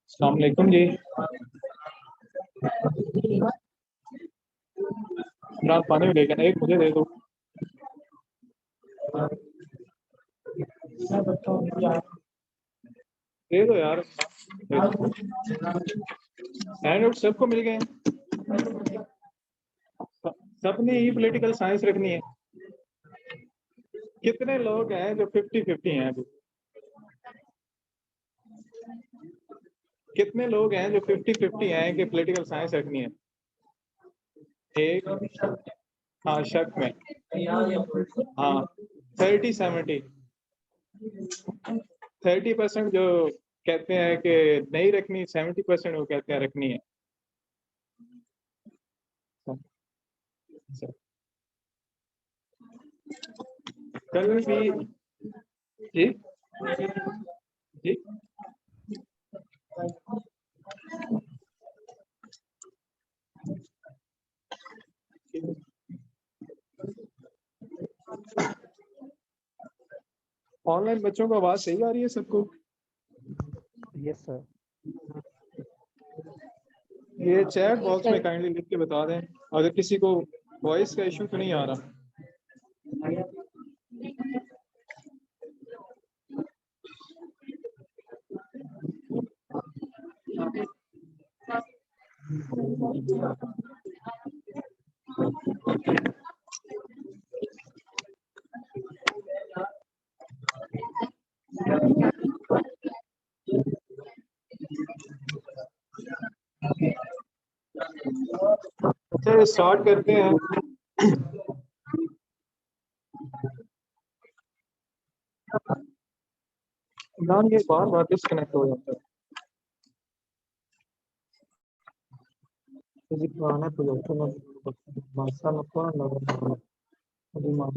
अस्सलाम वालेकुम जी। रात पानी में लेकर एक मुझे दे दो। दे दो यार। हैंड सबको मिल गए। सबने ही पॉलिटिकल साइंस रखनी है। कितने लोग हैं जो 50-50 हैं अभी? कितने लोग हैं जो 50-50 हैं कि पॉलिटिकल साइंस रखनी है? एक, हाँ शक में, हाँ 30-70, 30% जो कहते हैं कि नहीं रखनी, 70% वो कहते हैं रखनी है। कल भी जी जी ऑनलाइन बच्चों को आवाज सही आ रही है सबको? Yes sir. ये चैट बॉक्स में काइंडली लिख के बता दें अगर किसी को वॉइस का इशू तो नहीं आ रहा। अच्छा स्टार्ट करते हैं। नाम ये बार बार डिस्कनेक्ट हो जाता है। ఇది బాగానే పోతుంది మసాలా కూడా నవ్వుతుంది అది మా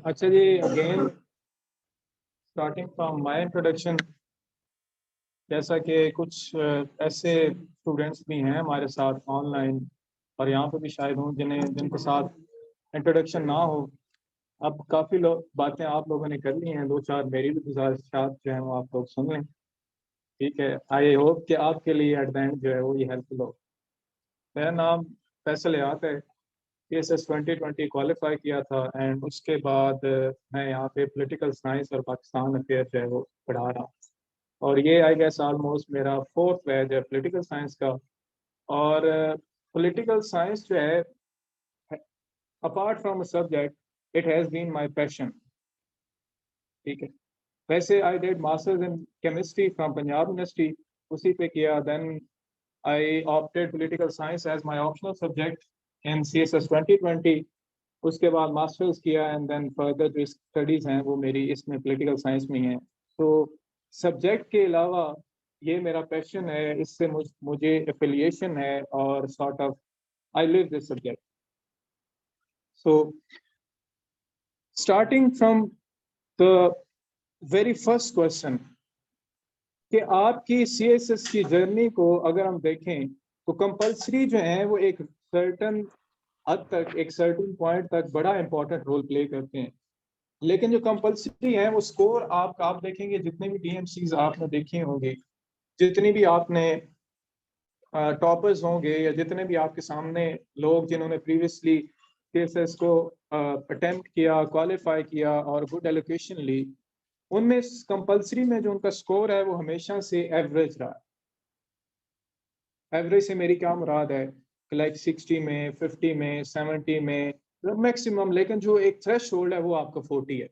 अच्छा जी, again starting from my introduction. जैसा कि कुछ ऐसे स्टूडेंट्स भी हैं हमारे साथ ऑनलाइन और यहाँ पे भी शायद हों जिनके साथ इंट्रोडक्शन ना हो। अब काफ़ी लोग बातें आप लोगों ने कर ली हैं, दो चार मेरी भी गुजारिशात जो है वो आप लोग सुन लें, ठीक है। आई होप कि आपके लिए एट द एंड जो है वो ये हेल्पफुल हो। मेरा नाम फैसल हयात है। PSS 2020 क्वालिफाई किया था एंड उसके बाद मैं यहाँ पे पॉलिटिकल साइंस और पाकिस्तान अफेयर जो है वो पढ़ा रहा हूँ। और ये आई गेस ऑलमोस्ट मेरा 4th बैच है पॉलिटिकल साइंस का। और पॉलिटिकल साइंस जो है apart from a subject it has been my passion, ठीक है। वैसे I did masters in chemistry from Punjab university, उसी पे किया। Then I opted political science as my optional subject in CSS 2020। उसके बाद मास्टर्स किया एंड देन फर्दर जो स्टडीज़ हैं वो मेरी इसमें पॉलिटिकल साइंस में हैं। तो सब्जेक्ट के अलावा ये मेरा पैशन है, इससे मुझे एफिलिएशन है और sort of I live this subject. So starting from the very first question कि आपकी CSS की जर्नी को अगर हम देखें तो कंपल्सरी जो है वो एक सर्टन हद तक, एक सर्टन पॉइंट तक बड़ा इंपॉर्टेंट रोल प्ले करते हैं। लेकिन जो कंपल्सरी है वो स्कोर आप देखेंगे, जितने भी डीएमसीज आपने देखे होंगे, जितनी भी आपने टॉपर्स होंगे, या जितने भी आपके सामने लोग जिन्होंने प्रीवियसली केसेस को अटेम्प्ट किया, क्वालिफाई किया और गुड एलोकेशन ली, उनमें कंपल्सरी में जो उनका स्कोर है वो हमेशा से एवरेज रहा। एवरेज से मेरी क्या मुराद है, लाइक 60 में, 50 में, 70 में मैक्सिमम, लेकिन जो एक थ्रेश होल्ड है वो आपका 40 है।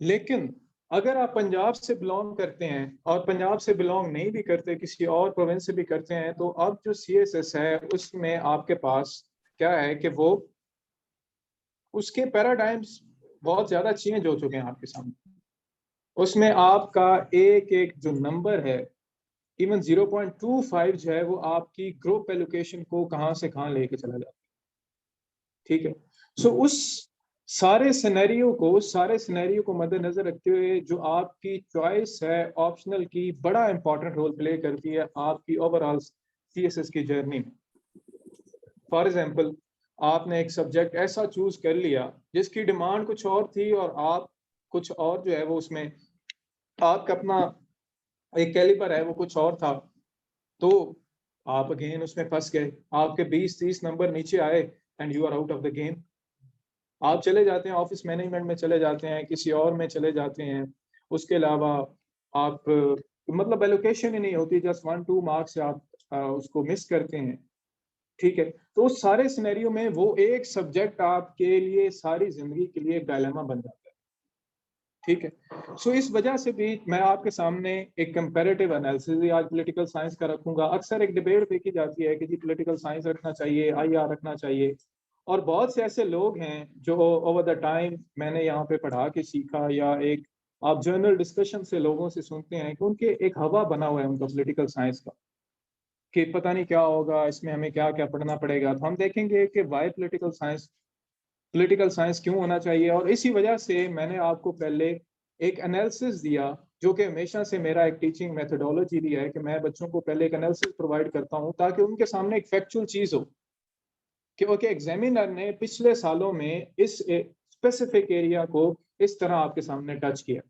लेकिन अगर आप पंजाब से बिलोंग करते हैं और पंजाब से बिलोंग नहीं भी करते, किसी और प्रोविंस से भी करते हैं, तो अब जो CSS है उसमें आपके पास क्या है कि वो उसके पैराडाइम्स बहुत ज्यादा चेंज हो चुके हैं आपके सामने। उसमें आपका एक एक जो नंबर है, इवन 0.25 जो है वो आपकी ग्रुप एलोकेशन को कहां से कहां लेके चला जाता है। ठीक है, सो उस सारे सिनेरियो को मद्देनजर रखते हुए जो आपकी चॉइस है ऑप्शनल की, बड़ा इंपॉर्टेंट रोल प्ले करती है आपकी ओवरऑल CSS की जर्नी में। फॉर एग्जाम्पल, आपने एक सब्जेक्ट ऐसा चूज कर लिया जिसकी डिमांड कुछ और थी और आप कुछ और जो है वो उसमें आपका अपना एक कैलिबर है वो कुछ और था, तो आप अगेन उसमें फंस गए, आपके 20-30 नंबर नीचे आए and you are out of the game. आप चले जाते हैं ऑफिस मैनेजमेंट में, चले जाते हैं किसी और में चले जाते हैं, उसके अलावा आप मतलब एलोकेशन ही नहीं होती, जस्ट 1-2 मार्क्स से आप उसको मिस करते हैं। ठीक है, तो उस सारे सिनेरियो में वो एक सब्जेक्ट आपके लिए सारी जिंदगी के लिए एक डायलेमा बन जाता है। ठीक है, सो इस वजह से भी मैं आपके सामने एक कंपैरेटिव एनालिसिस आज पॉलिटिकल साइंस का रखूंगा। अक्सर एक डिबेट देखी जाती है कि जी पॉलिटिकल साइंस रखना चाहिए, IR रखना चाहिए, और बहुत से ऐसे लोग हैं जो ओवर द टाइम मैंने यहाँ पे पढ़ा के सीखा, या एक आप जर्नल डिस्कशन से लोगों से सुनते हैं कि उनके एक हवा बना हुआ है उनका पॉलिटिकल साइंस का, कि पता नहीं क्या होगा इसमें, हमें क्या क्या पढ़ना पड़ेगा। तो हम देखेंगे कि वाई पॉलिटिकल साइंस क्यों होना चाहिए, और इसी वजह से मैंने आपको पहले एक एनालिसिस दिया, जो कि हमेशा से मेरा एक टीचिंग मेथोडोलॉजी भी है कि मैं बच्चों को पहले एक एनालिसिस प्रोवाइड करता हूं ताकि उनके सामने एक फैक्चुअल चीज हो कि ओके एग्जामिनर ने पिछले सालों में इस स्पेसिफिक एरिया को इस तरह आपके सामने टच किया।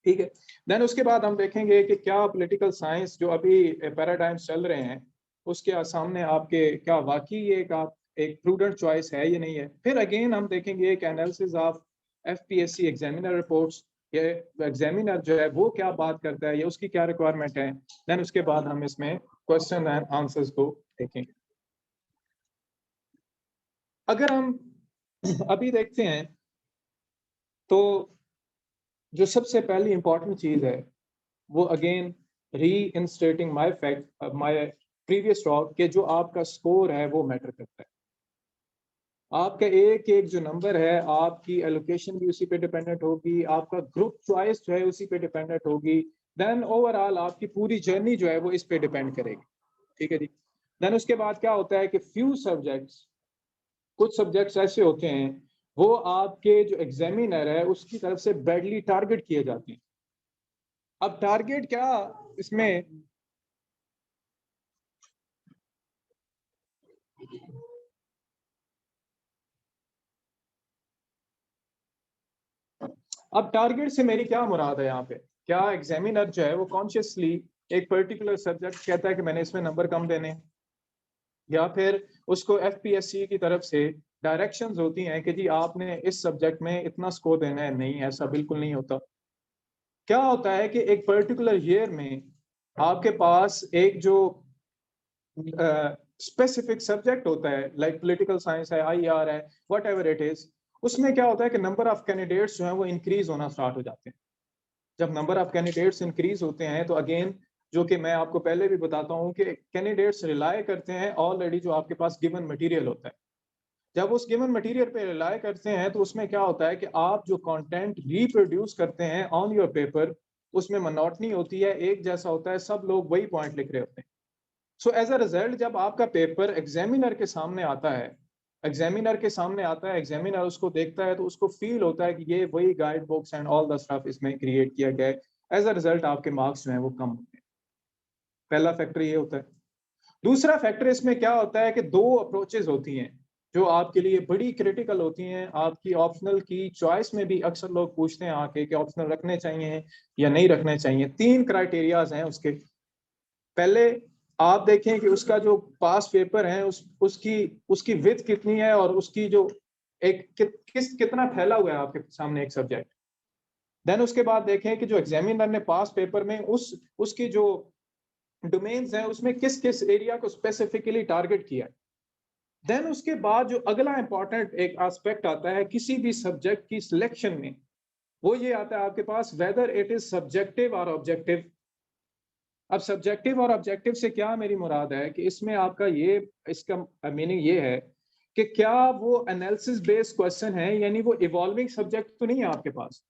ठीक है, देन उसके बाद हम देखेंगे कि क्या पॉलिटिकल साइंस जो अभी पैराडाइम्स चल रहे हैं उसके सामने आपके क्या वाकई ये एक प्रूडेंट चॉइस है या नहीं है। फिर अगेन हम देखेंगे एक analysis of FPSC examiner reports, ये एग्जामिनर जो है वो क्या बात करता है या उसकी क्या रिक्वायरमेंट है। देन उसके बाद हम इसमें क्वेश्चन एंड आंसर्स को देखेंगे। अगर हम अभी देखते हैं तो जो सबसे पहली इंपॉर्टेंट चीज है वो अगेन री इंस्टेटिंग माई फैक्ट माई प्रीवियस टॉक के जो आपका स्कोर है वो मैटर करता है। आपका एक एक जो नंबर है, आपकी एलोकेशन भी उसी पे डिपेंडेंट होगी, आपका ग्रुप चॉइस जो है उसी पे डिपेंडेंट होगी, देन ओवरऑल आपकी पूरी जर्नी जो है वो इस पे डिपेंड करेगी। ठीक है जी, देन उसके बाद क्या होता है कि फ्यू सब्जेक्ट्स, कुछ सब्जेक्ट्स ऐसे होते हैं वो आपके जो एग्जामिनर है उसकी तरफ से बैडली टारगेट किए जाते हैं। अब टारगेट क्या इसमें, अब टारगेट से मेरी क्या मुराद है यहाँ पे, क्या एग्जामिनर जो है वो कॉन्शियसली एक पर्टिकुलर सब्जेक्ट कहता है कि मैंने इसमें नंबर कम देने, या फिर उसको FPSC की तरफ से डायरेक्शंस होती हैं कि जी आपने इस सब्जेक्ट में इतना स्कोर देना है। नहीं, ऐसा बिल्कुल नहीं होता। क्या होता है कि एक पर्टिकुलर ईयर में आपके पास एक जो स्पेसिफिक सब्जेक्ट होता है, लाइक पॉलिटिकल साइंस है, IR है, वट एवर इट इज, उसमें क्या होता है कि नंबर ऑफ कैंडिडेट्स जो है वो इंक्रीज होना स्टार्ट हो जाते हैं। जब नंबर ऑफ कैंडिडेट्स इंक्रीज होते हैं तो अगेन, जो कि मैं आपको पहले भी बताता हूँ कि कैंडिडेट्स रिलाय करते हैं ऑलरेडी जो आपके पास गिवन मटेरियल होता है। जब उस गिवन मटेरियल पे रिलाय करते हैं तो उसमें क्या होता है कि आप जो कंटेंट रिप्रोड्यूस करते हैं ऑन योर पेपर, उसमें मोनोटनी होती है, एक जैसा होता है, सब लोग वही पॉइंट लिख रहे होते हैं। सो एज अ रिजल्ट जब आपका पेपर एग्जामिनर के सामने आता है, एग्जामिनर उसको देखता है तो उसको फील होता है कि ये वही guide books and all the stuff इसमें क्रिएट किया गया है। एज अ रिजल्ट आपके मार्क्स जो है वो कम होते हैं। पहला फैक्टर ये होता है। दूसरा फैक्टर इसमें क्या होता है कि दो अप्रोचेस होती हैं जो आपके लिए बड़ी क्रिटिकल होती हैं। आपकी ऑप्शनल की चॉइस में भी अक्सर लोग पूछते हैं आके कि ऑप्शनल रखने चाहिए या नहीं रखने चाहिए। 3 क्राइटेरियाज हैं उसके। पहले आप देखें कि उसका जो पास पेपर है उसकी विड्थ कितनी है और उसकी जो कितना फैला हुआ है आपके सामने एक सब्जेक्ट। देन उसके बाद देखें कि जो एग्जामिनर ने पास पेपर में उसकी जो डोमेन्स हैं उसमें किस किस एरिया को स्पेसिफिकली टारगेट किया है। देन उसके बाद जो अगला इंपॉर्टेंट एक एस्पेक्ट आता है किसी भी सब्जेक्ट की सिलेक्शन में, वो ये आता है आपके पास वेदर इट इज सब्जेक्टिव और ऑब्जेक्टिव। अब सब्जेक्टिव और ऑब्जेक्टिव से क्या मेरी मुराद है कि इसमें आपका ये इसका मीनिंग ये है कि क्या वो एनालिसिस बेस्ड क्वेश्चन है, यानी वो इवॉल्विंग सब्जेक्ट तो नहीं है आपके पास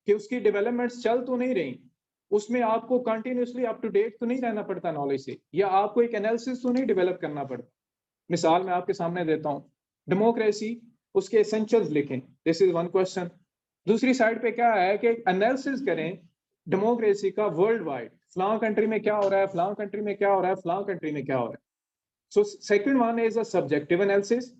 कि उसकी डेवलपमेंट्स चल तो नहीं रही, उसमें आपको कंटिन्यूसली अप टू डेट तो नहीं रहना पड़ता नॉलेज से, या आपको एक एनालिसिस तो नहीं डेवलप करना पड़ता। मिसाल मैं आपके सामने देता हूँ, डेमोक्रेसी उसके एसेंशियल्स लिखें, दिस इज वन क्वेश्चन। दूसरी साइड पे क्या है कि एनालिसिस करें डेमोक्रेसी का वर्ल्ड वाइड, फलां कंट्री में क्या हो रहा है, फलां कंट्री में क्या हो रहा है, फलां कंट्री में क्या हो रहा है। So second one is a subjective analysis,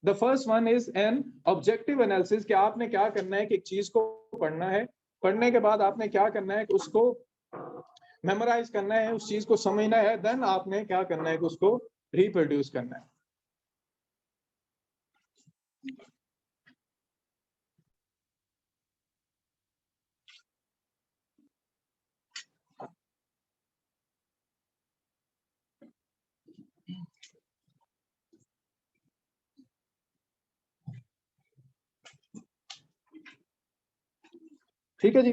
the first one is an objective analysis कि आपने क्या करना है कि एक चीज को पढ़ना है, पढ़ने के बाद आपने क्या करना है कि उसको मेमोराइज करना है, उस चीज को समझना है, देन आपने क्या करना है कि उसको रिप्रोड्यूस करना है। ठीक है जी।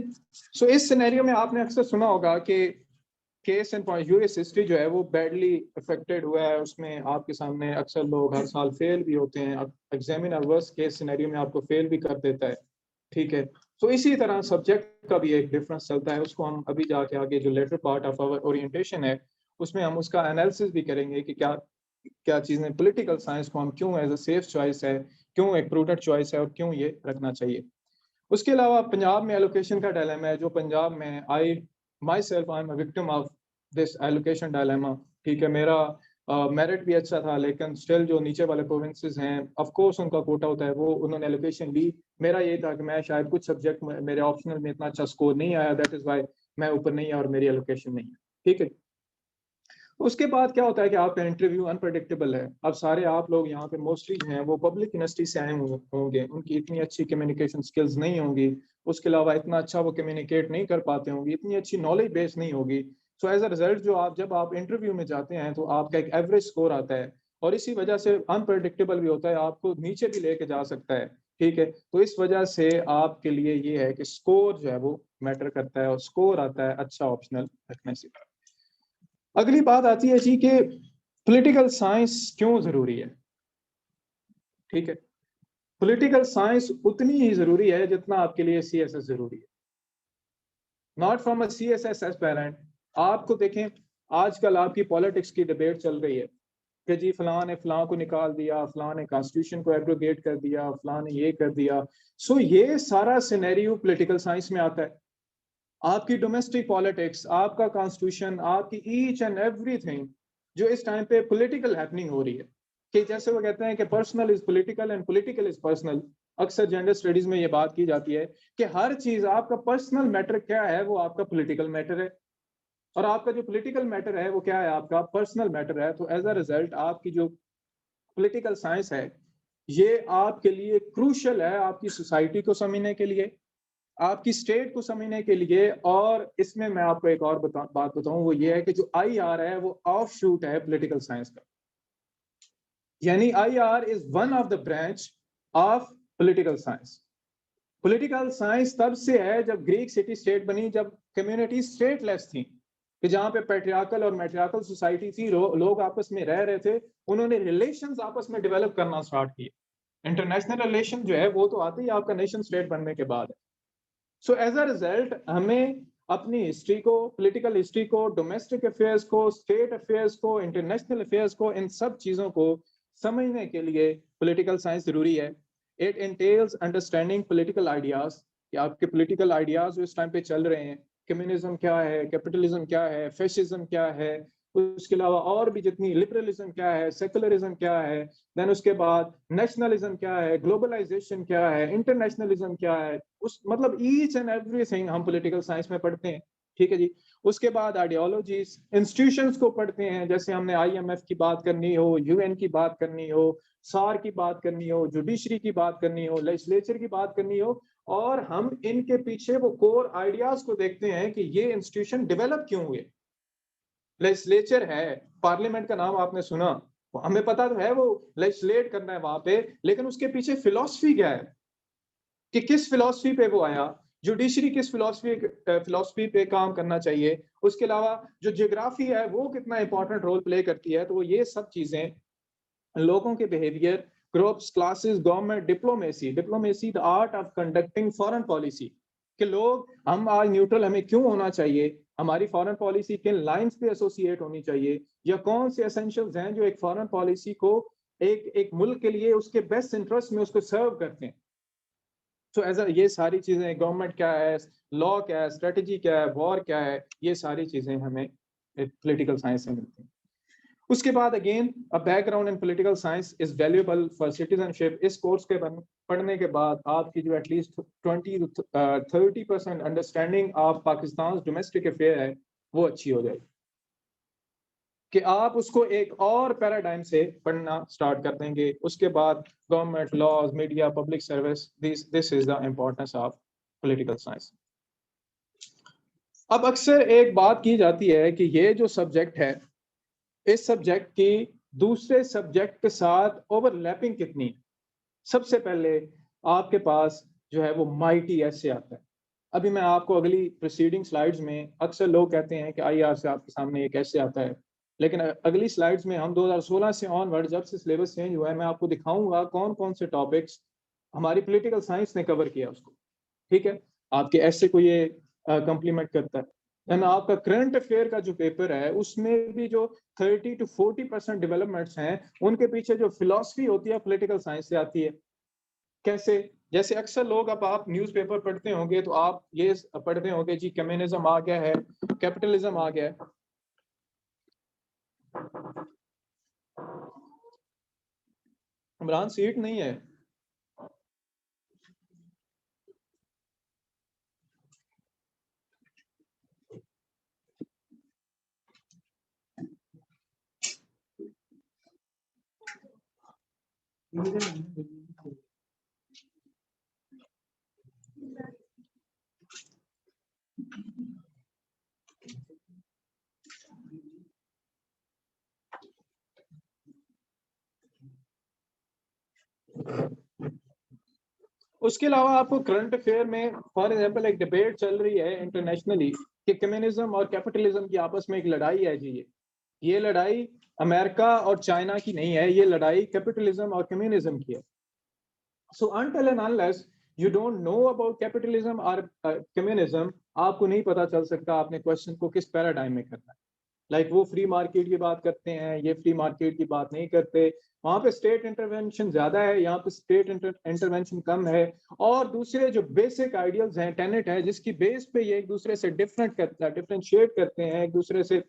सो इस सिनेरियो में आपने अक्सर सुना होगा कि case in point US history जो है वो बैडली अफेक्टेड हुआ है, उसमें आपके सामने अक्सर लोग हर साल फेल भी होते हैं, एग्जामिनर वर्स्ट केस सिनेरियो में आपको फेल भी कर देता है। ठीक है, तो इसी तरह सब्जेक्ट का भी एक डिफरेंस चलता है, उसको हम अभी जाके आगे जो latter part of our orientation है उसमें हम उसका एनालिसिस भी करेंगे कि क्या क्या चीज़ें पॉलिटिकल साइंस को हम क्यों एज अ सेफ चॉइस है, क्यों एक प्रूडेंट चॉइस है और क्यों ये रखना चाहिए। उसके अलावा पंजाब में एलोकेशन का डायलेमा है, जो पंजाब में I myself I am a victim of this allocation dilemma. ठीक है, मेरा मेरिट भी अच्छा था लेकिन स्टिल जो नीचे वाले प्रोविंसेस हैं ऑफ कोर्स उनका कोटा होता है, वो उन्होंने एलोकेशन ली। मेरा ये था कि मैं शायद कुछ सब्जेक्ट में मेरे ऑप्शनल में इतना अच्छा स्कोर नहीं आया, दैट इज वाई मैं ऊपर नहीं आया और मेरी एलोकेशन नहीं है। ठीक है, उसके बाद क्या होता है कि आपका इंटरव्यू अनप्रडिक्टेबल है। अब सारे आप लोग यहाँ पे मोस्टली हैं वो पब्लिक यूनिवर्सिटी से आए होंगे, उनकी इतनी अच्छी कम्युनिकेशन स्किल्स नहीं होंगी, उसके अलावा इतना अच्छा वो कम्युनिकेट नहीं कर पाते होंगे, इतनी अच्छी नॉलेज बेस नहीं होगी। सो एज अ रिजल्ट जो आप जब आप इंटरव्यू में जाते हैं तो आपका एक एवरेज स्कोर आता है और इसी वजह से अनप्रडिक्टेबल भी होता है, आपको नीचे भी लेके जा सकता है। ठीक है, तो इस वजह से आपके लिए ये है कि स्कोर जो है वो मैटर करता है और स्कोर आता है अच्छा ऑप्शनल रखने से। अगली बात आती है जी कि पॉलिटिकल साइंस क्यों जरूरी है। ठीक है, पॉलिटिकल साइंस उतनी ही जरूरी है जितना आपके लिए सीएसएस जरूरी है। Not from a CSS aspirant. आपको देखें, आजकल आपकी पॉलिटिक्स की डिबेट चल रही है कि जी फलां ने फलां को निकाल दिया, फलां ने कॉन्स्टिट्यूशन को एब्रोगेट कर दिया, फलां ने ये कर दिया। सो ये सारा सिनेरियो पॉलिटिकल साइंस में आता है। आपकी डोमेस्टिक पॉलिटिक्स, आपका कॉन्स्टिट्यूशन, आपकी ईच एंड एवरीथिंग जो इस टाइम पे पॉलिटिकल हैपनिंग हो रही है, कि जैसे वो कहते हैं कि personal is political and political is personal. अक्सर जेंडर स्टडीज में ये बात की जाती है कि हर चीज आपका पर्सनल मैटर क्या है वो आपका पॉलिटिकल मैटर है, और आपका जो पॉलिटिकल मैटर है वो क्या है, आपका पर्सनल मैटर है। तो एज अ रिजल्ट आपकी जो पॉलिटिकल साइंस है ये आपके लिए क्रूशल है, आपकी सोसाइटी को समझने के लिए, आपकी स्टेट को समझने के लिए। और इसमें मैं आपको एक और बात बताऊं, वो ये है कि जो आईआर है वो ऑफ शूट है पॉलिटिकल साइंस का, यानी IR is one of the branch of political science. Political science तब से है जब ग्रीक सिटी स्टेट बनी, जब कम्युनिटी स्टेटलेस थी, कि जहां पे पैट्रियार्कल और मैट्रियार्कल सोसाइटी थी, लोग आपस में रह रहे थे, उन्होंने रिलेशंस आपस में डेवलप करना स्टार्ट किए। इंटरनेशनल रिलेशन जो है वो तो आते ही आपका नेशन स्टेट बनने के बाद है। सो एज अ रिजल्ट हमें अपनी हिस्ट्री को, पॉलिटिकल हिस्ट्री को, डोमेस्टिक अफेयर्स को, स्टेट अफेयर्स को, इंटरनेशनल अफेयर्स को, इन सब चीजों को समझने के लिए पॉलिटिकल साइंस जरूरी है। It entails understanding political ideas, कि आपके पॉलिटिकल आइडियाज जो इस टाइम पे चल रहे हैं कम्युनिज्म क्या है, कैपिटलिज्म क्या है, फैशिज्म क्या है, उसके अलावा और भी जितनी, लिबरलिज्म क्या है, सेकुलरिज्म क्या है, देन उसके बाद नेशनलिज्म क्या है, ग्लोबलाइजेशन क्या है, इंटरनेशनलिज्म क्या है, उस मतलब ईच एंड एवरीथिंग हम पॉलिटिकल साइंस में पढ़ते हैं। ठीक है जी। उसके बाद आइडियोलॉजीज, इंस्टीट्यूशंस को पढ़ते हैं, जैसे हमने आईएमएफ की बात करनी हो, यूएन की बात करनी हो, सार की बात करनी हो, जुडिशरी की बात करनी हो, लेजिस्लेचर की बात करनी हो, और हम इनके पीछे वो कोर आइडियाज को देखते हैं कि ये इंस्टीट्यूशन डेवलप क्यों हुए। लेजिस्लेचर है, पार्लियामेंट का नाम आपने सुना, हमें पता तो है वो लेजिस्लेट करना है वहां पे, लेकिन उसके पीछे फिलॉसफी क्या है कि किस फिलॉसफी पे वो आया, जुडिशरी किस फिलॉसफी पे काम करना चाहिए, उसके अलावा जो जियोग्राफी है वो कितना इंपॉर्टेंट रोल प्ले करती है। तो ये सब चीजें, लोगों के behaviour, groups, classes, government, diplomacy, diplomacy the art of conducting foreign policy, कि लोग, हम आज न्यूट्रल हमें क्यों होना चाहिए, हमारी फॉरेन पॉलिसी किन लाइंस पे एसोसिएट होनी चाहिए, या कौन से एसेंशियल्स हैं जो एक फॉरेन पॉलिसी को एक मुल्क के लिए उसके बेस्ट इंटरेस्ट में उसको सर्व करते हैं। तो ऐसा ये सारी चीजें, गवर्नमेंट क्या है, लॉ क्या है, स्ट्रेटजी क्या है, वॉर क्या है, ये सारी चीजें हमें पॉलिटिकल साइंस से मिलती हैं। उसके बाद again a background in political science is valuable for citizenship. इस कोर्स के पढ़ने के बाद आपकी जो at least 20 to 30% understanding of Pakistan domestic affair है वो अच्छी हो जाएगी, कि आप उसको एक और पैराडाइम से पढ़ना स्टार्ट कर देंगे। उसके बाद government, laws, media, public service, this is the importance of political science. अब अक्सर एक बात की जाती है कि ये जो सब्जेक्ट है, इस सब्जेक्ट की दूसरे सब्जेक्ट के साथ ओवरलैपिंग कितनी है। सबसे पहले आपके पास जो है वो माइटी ऐसे आता है। अभी मैं आपको अगली प्रीसीडिंग स्लाइड्स में, अक्सर लोग कहते हैं कि आईआर से आपके सामने एक ऐसे आता है, लेकिन अगली स्लाइड्स में हम 2016 से ऑनवर्ड, जब से सिलेबस चेंज हुआ है, मैं आपको दिखाऊंगा कौन कौन से टॉपिक्स हमारी पॉलिटिकल साइंस ने कवर किया उसको। ठीक है, आपके ऐसे को ये कंप्लीमेंट करता है। देन आपका करंट अफेयर का जो पेपर है उसमें भी जो 30 to 40% डेवलपमेंट्स हैं, उनके पीछे जो फिलॉसफी होती है पॉलिटिकल साइंस से आती है। कैसे, जैसे अक्सर लोग, अब आप न्यूज़पेपर पढ़ते होंगे तो आप ये पढ़ते होंगे जी कम्युनिज्म आ गया है, कैपिटलिज्म आ गया है। इमरान सीट नहीं है। उसके अलावा आपको करंट अफेयर में फॉर एग्जांपल एक डिबेट चल रही है इंटरनेशनली कि कम्युनिज्म और कैपिटलिज्म की आपस में एक लड़ाई है जी। ये लड़ाई अमेरिका और चाइना की नहीं है, ये लड़ाई कैपिटलिज्म और कम्युनिज्म की है। सो until and unless you don't know about capitalism or communism, आपको नहीं पता चल सकता आपने क्वेश्चन को किस पैराडाइम में करना है। लाइक वो फ्री मार्केट की बात करते हैं, ये फ्री मार्केट की बात नहीं करते। वहां पे स्टेट इंटरवेंशन ज्यादा है, यहाँ पे स्टेट इंटरवेंशन कम है। और दूसरे जो बेसिक आइडियल्स हैं, टेनेट है, जिसकी बेस पे ये एक दूसरे से डिफरेंशिएट करते हैं, एक दूसरे से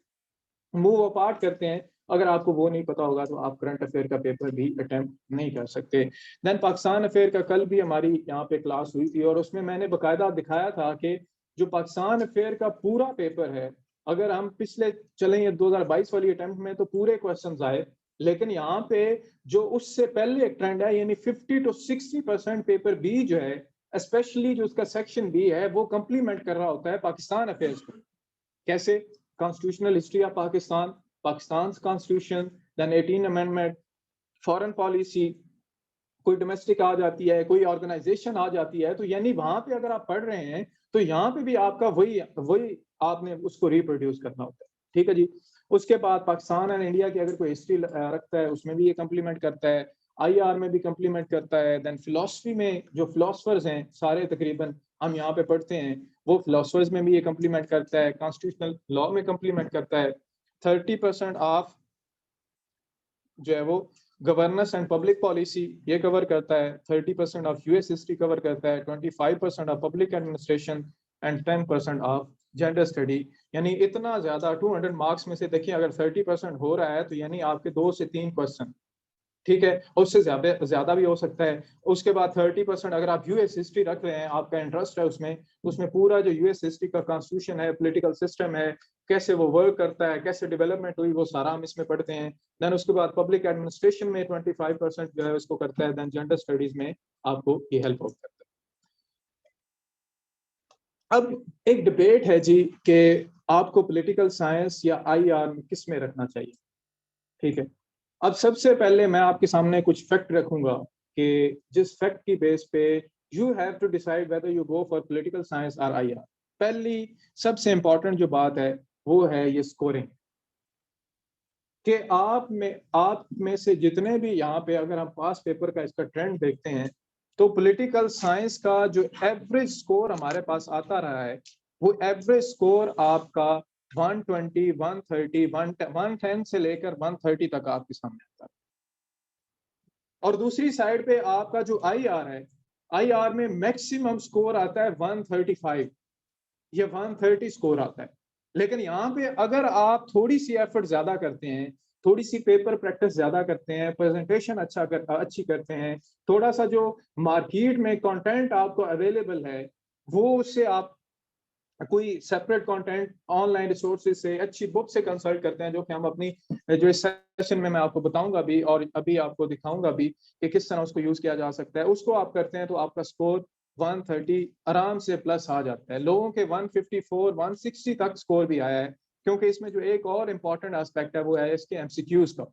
मूव अपार्ट करते हैं। अगर आपको वो नहीं पता होगा तो आप करंट अफेयर का पेपर भी अटेम्प्ट नहीं कर सकते। देन पाकिस्तान अफेयर का कल भी हमारी यहाँ पे क्लास हुई थी और उसमें मैंने बकायदा दिखाया था कि जो पाकिस्तान अफेयर का पूरा पेपर है, अगर हम पिछले चलें ये 2022 वाली अटेम्प्ट में तो पूरे क्वेश्चंस आए, लेकिन यहाँ पे जो उससे पहले एक ट्रेंड है, यानी 50 to 60% पेपर बी जो है, स्पेशली जो उसका सेक्शन बी है, वो कंप्लीमेंट कर रहा होता है पाकिस्तान अफेयर्स को। कैसे? Constitutional history of Pakistan, Pakistan constitution, then 18 amendment, foreign policy, कोई डोमेस्टिक आ जाती है, कोई ऑर्गेनाइजेशन आ जाती है, तो यानी वहां पे अगर आप पढ़ रहे हैं तो यहाँ पे भी आपका वही वही आपने उसको रिप्रोड्यूस करना होता है। ठीक है जी। उसके बाद पाकिस्तान एंड इंडिया की अगर कोई हिस्ट्री रखता है उसमें भी ये कंप्लीमेंट करता है, आईआर में भी कंप्लीमेंट करता है। देन फिलोसफी में जो फिलोसफर्स हैं सारे तकरीबन हम यहाँ पे पढ़ते हैं, वो फिलोसफर्स में भी ये कंप्लीमेंट करता है, कॉन्स्टिट्यूशनल लॉ में कंप्लीमेंट करता है। 30% ऑफ जो है वो गवर्नेंस एंड पब्लिक पॉलिसी ये कवर करता है, 30% ऑफ यूएस हिस्ट्री कवर करता है, 25% of public administration and 10% of gender study, यानी इतना ज्यादा 200 मार्क्स में से देखिए अगर 30% हो रहा है तो यानी आपके 2 से 3 क्वेश्चन, ठीक है, उससे ज्यादा ज्यादा भी हो सकता है। उसके बाद 30% अगर आप यूएस हिस्ट्री रख रहे हैं, आपका इंटरेस्ट है उसमें, उसमें पूरा जो यूएस हिस्ट्री का कॉन्स्टिट्यूशन है, पॉलिटिकल सिस्टम है, कैसे वो वर्क करता है, कैसे डेवलपमेंट हुई, वो सारा हम इसमें पढ़ते हैं। देन उसके बाद पब्लिक एडमिनिस्ट्रेशन में 25% जो है उसको करता है। देन जेंडर स्टडीज में आपको ये हेल्प करता है। अब एक डिबेट है जी कि आपको पॉलिटिकल साइंस या आईआर किस में रखना चाहिए, ठीक है। अब सबसे पहले मैं आपके सामने कुछ फैक्ट रखूंगा कि जिस फैक्ट की बेस पे you have to decide whether you go for political science और आईआर। पहली सबसे इंपॉर्टेंट जो बात है वो है ये स्कोरिंग, कि आप में से जितने भी यहाँ पे, अगर हम पास पेपर का इसका ट्रेंड देखते हैं तो पॉलिटिकल साइंस का जो एवरेज स्कोर हमारे पास आता रहा है वो एवरेज स्कोर आपका 120, 130, 110 से लेकर 130 तक आपके सामने आता है। और दूसरी साइड पे आपका जो आईआर है, आईआर में मैक्सिमम स्कोर आता है 135 या 130 स्कोर आता है। लेकिन यहाँ पे अगर आप थोड़ी सी एफर्ट ज्यादा करते हैं, थोड़ी सी पेपर प्रैक्टिस ज्यादा करते हैं, प्रेजेंटेशन अच्छी करते हैं, थोड़ा सा जो मार्केट में कंटेंट आपको अवेलेबल है वो उससे आप कोई सेपरेट कंटेंट ऑनलाइन रिसोर्सेज से, अच्छी बुक से कंसल्ट करते हैं, जो कि हम अपनी जो इस सेशन में मैं आपको बताऊंगा भी और अभी आपको दिखाऊंगा भी कि किस तरह उसको यूज किया जा सकता है, उसको आप करते हैं तो आपका स्कोर 130 आराम से प्लस आ जाता है। लोगों के 154, 160 तक स्कोर भी आया है, क्योंकि इसमें जो एक और इम्पॉर्टेंट एस्पेक्ट है वो है इसके एमसीक्यूज का,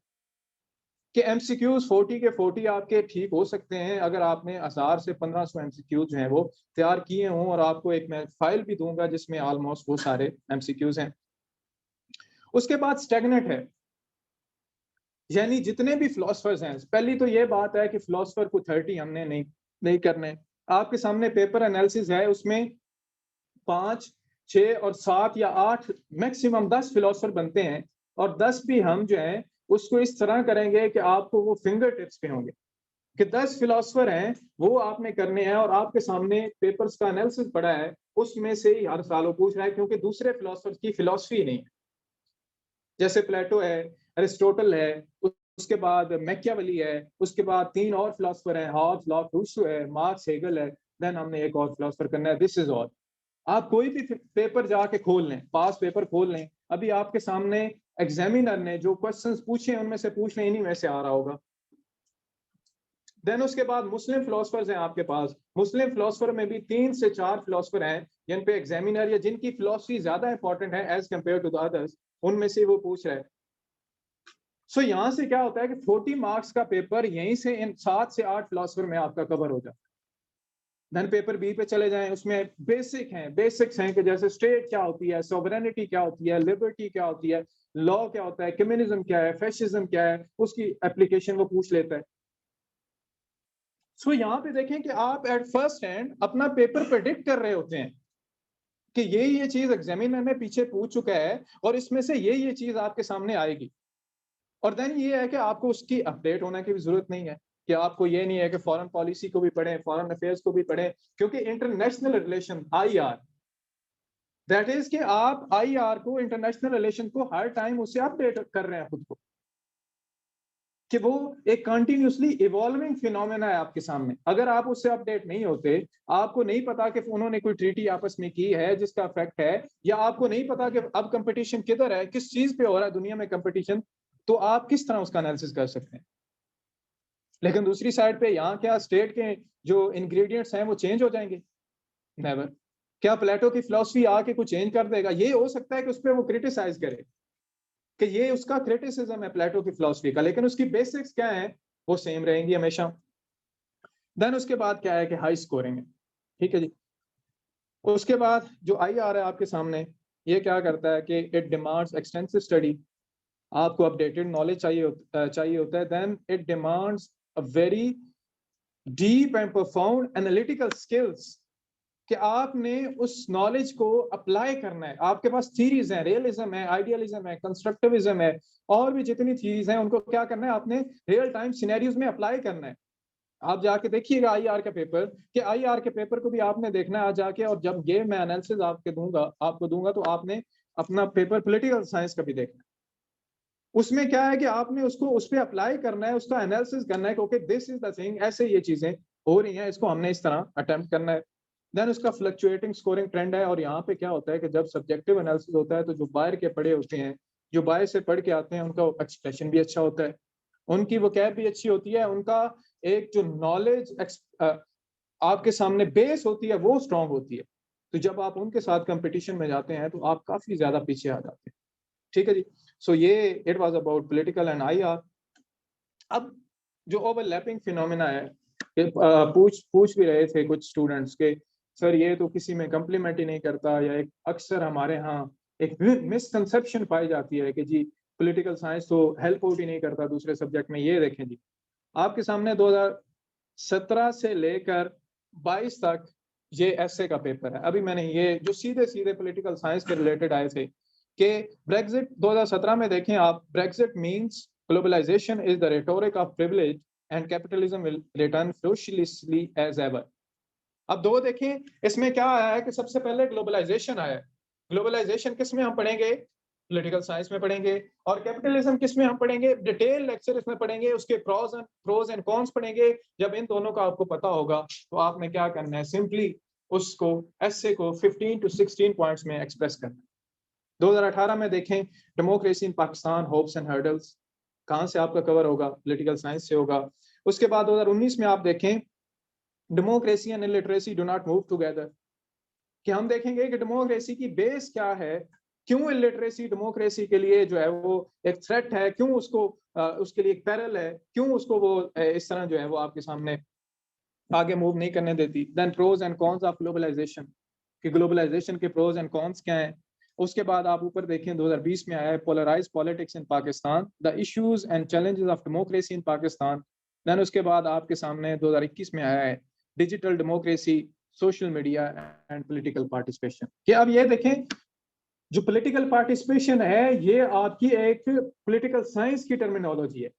कि एमसीक्यूज 40 के 40 आपके ठीक हो सकते हैं अगर आपने 1000 से 1500 एमसीक्यूज जो हैं वो तैयार किए हों, और आपको एक मैं फाइल भी दूंगा जिसमें ऑलमोस्ट वो सारे एमसीक्यूज हैं। उसके बाद स्टेगनेट है, यानी जितने भी फिलोसफर्स हैं, पहली तो ये बात है कि फिलोसफर को 30 हमने नहीं करने। आपके सामने पेपर एनालिसिस है, उसमें 5, 6 और 7 या 8 मैक्सिमम 10 फिलोसफर बनते हैं, और 10 भी हम जो है उसको इस तरह करेंगे कि आपको वो फिंगर टिप्स पे होंगे कि 10 फिलोसफर हैं वो आपने करने हैं, और आपके सामने पेपर्स का एनालिसिस पड़ा है, उसमें से ही हर साल वो पूछ रहा है, क्योंकि दूसरे फिलोसफर की फिलोसफी नहीं है। जैसे प्लेटो है, अरिस्टोटल है, उसके बाद मैकियावेली है, उसके बाद 3 और फिलोसफर हैं, हॉब्स, लॉक, रूसो है, मार्क्स, हेगल है, देन हमने एक और फिलोसफर करना है, दिस इज ऑल। आप कोई भी पेपर जाके खोल लें, पास पेपर खोल लें, अभी आपके सामने एग्जामिनर ने जो क्वेश्चंस पूछे उनमें से पूछ लें, इन्हीं में से आ रहा होगा। देन उसके बाद मुस्लिम फिलोसफर्स हैं आपके पास, मुस्लिम फिलोसफर में भी 3 से 4 फिलोसफर हैं जिन पे एग्जामिनर या जिनकी फिलोसफी ज्यादा इंपॉर्टेंट है as compared to the others, उनमें से वो पूछ रहे हैं। सो यहाँ से क्या होता है कि 40 मार्क्स का पेपर यहीं से इन 7 से 8 फिलोसफर में आपका कवर हो जाता है। देन पेपर बी पे चले जाएं, उसमें बेसिक्स हैं कि जैसे स्टेट क्या होती है, सॉवरेनिटी क्या होती है, लिबर्टी क्या होती है, लॉ क्या होता है, कम्युनिज्म क्या है, फैशिज्म क्या है, उसकी एप्लीकेशन वो पूछ लेता है। सो यहाँ पे देखें कि आप एट फर्स्ट हैंड अपना पेपर प्रेडिक्ट कर रहे होते हैं कि ये चीज एग्जामिनर ने पीछे पूछ चुका है और इसमें से ये चीज आपके सामने आएगी। और देन ये है कि आपको उसकी अपडेट होने की भी जरूरत नहीं है, कि आपको ये नहीं है कि फॉरेन पॉलिसी को भी पढ़ें, फॉरेन अफेयर्स को भी पढ़ें, क्योंकि international relation IR, that is कि आप आईआर को, इंटरनेशनल रिलेशन को हर टाइम उससे अपडेट कर रहे हैं खुद को, कि वो एक कंटिन्यूसली इवॉल्विंग फिनोमेना है आपके सामने। अगर आप उससे अपडेट नहीं होते, आपको नहीं पता कि उन्होंने कोई ट्रीटी आपस में की है जिसका इफेक्ट है, या आपको नहीं पता कि अब कंपटीशन किधर है, किस चीज पे हो रहा है दुनिया में कंपटीशन, तो आप किस तरह उसका एनालिसिस कर सकते हैं। लेकिन दूसरी साइड पे यहाँ क्या स्टेट के जो इंग्रेडिएंट्स हैं वो चेंज हो जाएंगे? नेवर। क्या प्लेटो की फिलॉसफी आके कुछ चेंज कर देगा? ये हो सकता है कि उस पर वो क्रिटिसाइज करे कि ये उसका क्रिटिसिज्म है प्लेटो की फिलॉसफी का, लेकिन उसकी बेसिक्स क्या है वो सेम रहेंगी हमेशा। देन उसके बाद क्या है कि हाई स्कोरिंग है, ठीक है जी। उसके बाद जो आई आ रहा है आपके सामने, ये क्या करता है कि इट डिमांड्स एक्सटेंसिव स्टडी, आपको अपडेटेड नॉलेज चाहिए होता है। Then it demands a very deep and profound analytical skills, कि आपने उस नॉलेज को अप्लाई करना है। आपके पास थीरीज हैं, रियलिज्म है, आइडियलिज्म है, कंस्ट्रक्टिविज्म है, और भी जितनी थीरीज हैं उनको क्या करना है, आपने रियल टाइम सिनेरियोज में अप्लाई करना है। आप जाके देखिएगा आईआर का पेपर, कि आईआर के पेपर को भी आपने देखना है आज जाके, और जब ये मैं एनालिसिस आपको दूंगा तो आपने अपना पेपर पॉलिटिकल साइंस का भी देखना है। उसमें क्या है कि आपने उसको उस पर अप्लाई करना है, उसका एनालिसिस करना है कि okay this is the thing, ऐसे ये चीजें हो रही हैं, इसको हमने इस तरह अटेम्प्ट करना है। देन उसका फ्लक्चुएटिंग स्कोरिंग ट्रेंड है। और यहाँ पे क्या होता है कि जब सब्जेक्टिव एनालिसिस होता है तो जो बाहर के पढ़े होते हैं, जो बाहर से पढ़ के आते हैं, उनका एक्सप्रेशन भी अच्छा होता है, उनकी वोकैब भी अच्छी होती है, उनका एक जो नॉलेज आपके सामने बेस होती है वो स्ट्रांग होती है। तो जब आप उनके साथ कंपटीशन में जाते हैं तो आप काफी ज्यादा पीछे आ जाते हैं। ठीक है जी। सो ये it was about political and IR. अब जो ओवरलैपिंग फिनोमेना है, पूछ भी रहे थे कुछ स्टूडेंट्स के, सर ये तो किसी में कम्प्लीमेंट ही नहीं करता, या एक अक्सर हमारे यहाँ एक मिसकंसेप्शन पाई जाती है कि जी पॉलिटिकल साइंस तो हेल्प आउट ही नहीं करता दूसरे सब्जेक्ट में। ये देखें जी, आपके सामने 2017 से लेकर 22 तक ये एसए का पेपर है। अभी मैंने ये जो सीधे सीधे पॉलिटिकल साइंस के रिलेटेड आए थे कि ब्रेक्सिट 2017 में देखें आप, Brexit means globalization is the rhetoric of privilege and capitalism will return ferociously as ever. अब दो देखें, इसमें क्या आया है कि सबसे पहले ग्लोबलाइजेशन आया है। ग्लोबलाइजेशन किस में हम पढ़ेंगे? पॉलिटिकल साइंस में पढ़ेंगे। और कैपिटलिज्म किस में हम पढ़ेंगे? डिटेल लेक्चर इसमें पढ़ेंगे, उसके प्रोज एंड कॉन्स पढ़ेंगे। जब इन दोनों का आपको पता होगा तो आपने क्या करना है, सिंपली उसको एसे को 15 to 16 पॉइंट्स में एक्सप्रेस करना है। 2018 में देखें democracy in Pakistan hopes and hurdles, कहां से आपका कवर होगा? पॉलिटिकल साइंस से होगा। उसके बाद 2019 में आप देखें democracy and illiteracy do not move together, कि हम देखेंगे कि डेमोक्रेसी की बेस क्या है, क्यों इलिटरेसी डेमोक्रेसी के लिए जो है वो एक थ्रेट है, क्यों उसको उसके लिए एक पैरल है, क्यों उसको वो इस तरह जो है वो आपके सामने आगे मूव नहीं करने देती। Then pros and cons of globalization, कि ग्लोबलाइजेशन के प्रोज एंड कॉन्स क्या हैं। उसके बाद आप ऊपर देखें 2020 में आया है polarise politics in Pakistan, the issues and challenges of democracy in Pakistan. Then उसके बाद आपके सामने 2021 में आया है digital democracy, social media and political participation. कि अब ये देखें जो पॉलिटिकल पार्टिसिपेशन है ये आपकी एक पॉलिटिकल साइंस की टर्मिनोलॉजी है।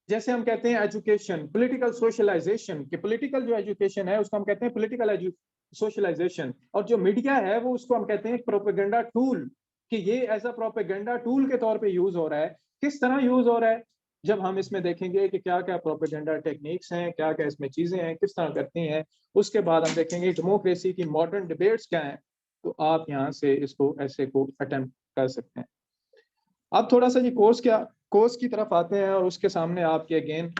जैसे हम कहते हैं एजुकेशन, पॉलिटिकल सोशलाइजेशन, कि पॉलिटिकल जो एजुकेशन है उसको हम कहते हैं पॉलिटिकल सोशलाइजेशन। और जो मीडिया है वो उसको हम कहते हैं प्रोपेगेंडा टूल, कि ये एज अ प्रोपेगेंडा टूल के तौर पे यूज हो रहा है। किस तरह यूज हो रहा है, जब हम इसमें देखेंगे कि क्या क्या प्रोपेगेंडा टेक्निक्स हैं, क्या क्या इसमें चीजें हैं, किस तरह करती हैं। उसके बाद हम देखेंगे डेमोक्रेसी की मॉडर्न डिबेट्स क्या हैं। तो आप यहाँ से इसको ऐसे को अटेम्प्ट कर सकते हैं। अब थोड़ा सा जी कोर्स की तरफ आते हैं, और उसके सामने आपके अगेन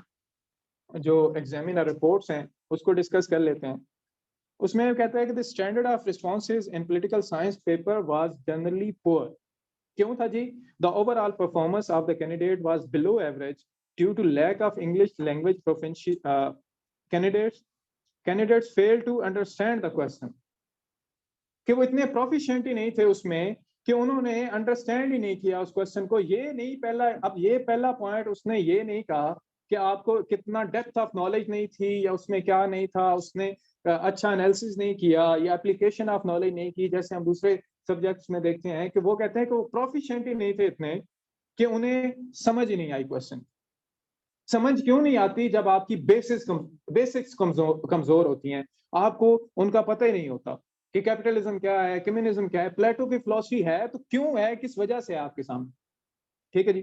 जो एग्जामिनर रिपोर्ट्स हैं उसको डिस्कस कर लेते हैं। उसमें कहता है कि the standard of responses in political science paper was generally poor. क्यों था जी? The overall performance of the candidate was below average due to lack of English language proficiency. Candidates fail to understand the question, कि वो इतने proficient ही नहीं थे उसमें कि उन्होंने अंडरस्टैंड ही नहीं किया उस क्वेश्चन को। ये नहीं पहला, अब ये पहला पॉइंट उसने ये नहीं कहा कि आपको कितना डेप्थ ऑफ नॉलेज नहीं थी, या उसमें क्या नहीं था, उसने अच्छा एनालिसिस नहीं किया, या एप्लीकेशन ऑफ नॉलेज नहीं की, जैसे हम दूसरे सब्जेक्ट्स में देखते हैं कि वो कहते हैं कि वो प्रोफिशिएंट ही नहीं थे इतने कि उन्हें समझ ही नहीं आई क्वेश्चन। समझ क्यों नहीं आती? जब आपकी बेसिक्स कमजोर होती हैं, आपको उनका पता ही नहीं होता कि कैपिटलिज्म क्या है, कम्युनिज्म क्या है, प्लेटो की फिलॉसफी है तो क्यों है, किस वजह से आपके सामने। ठीक है जी।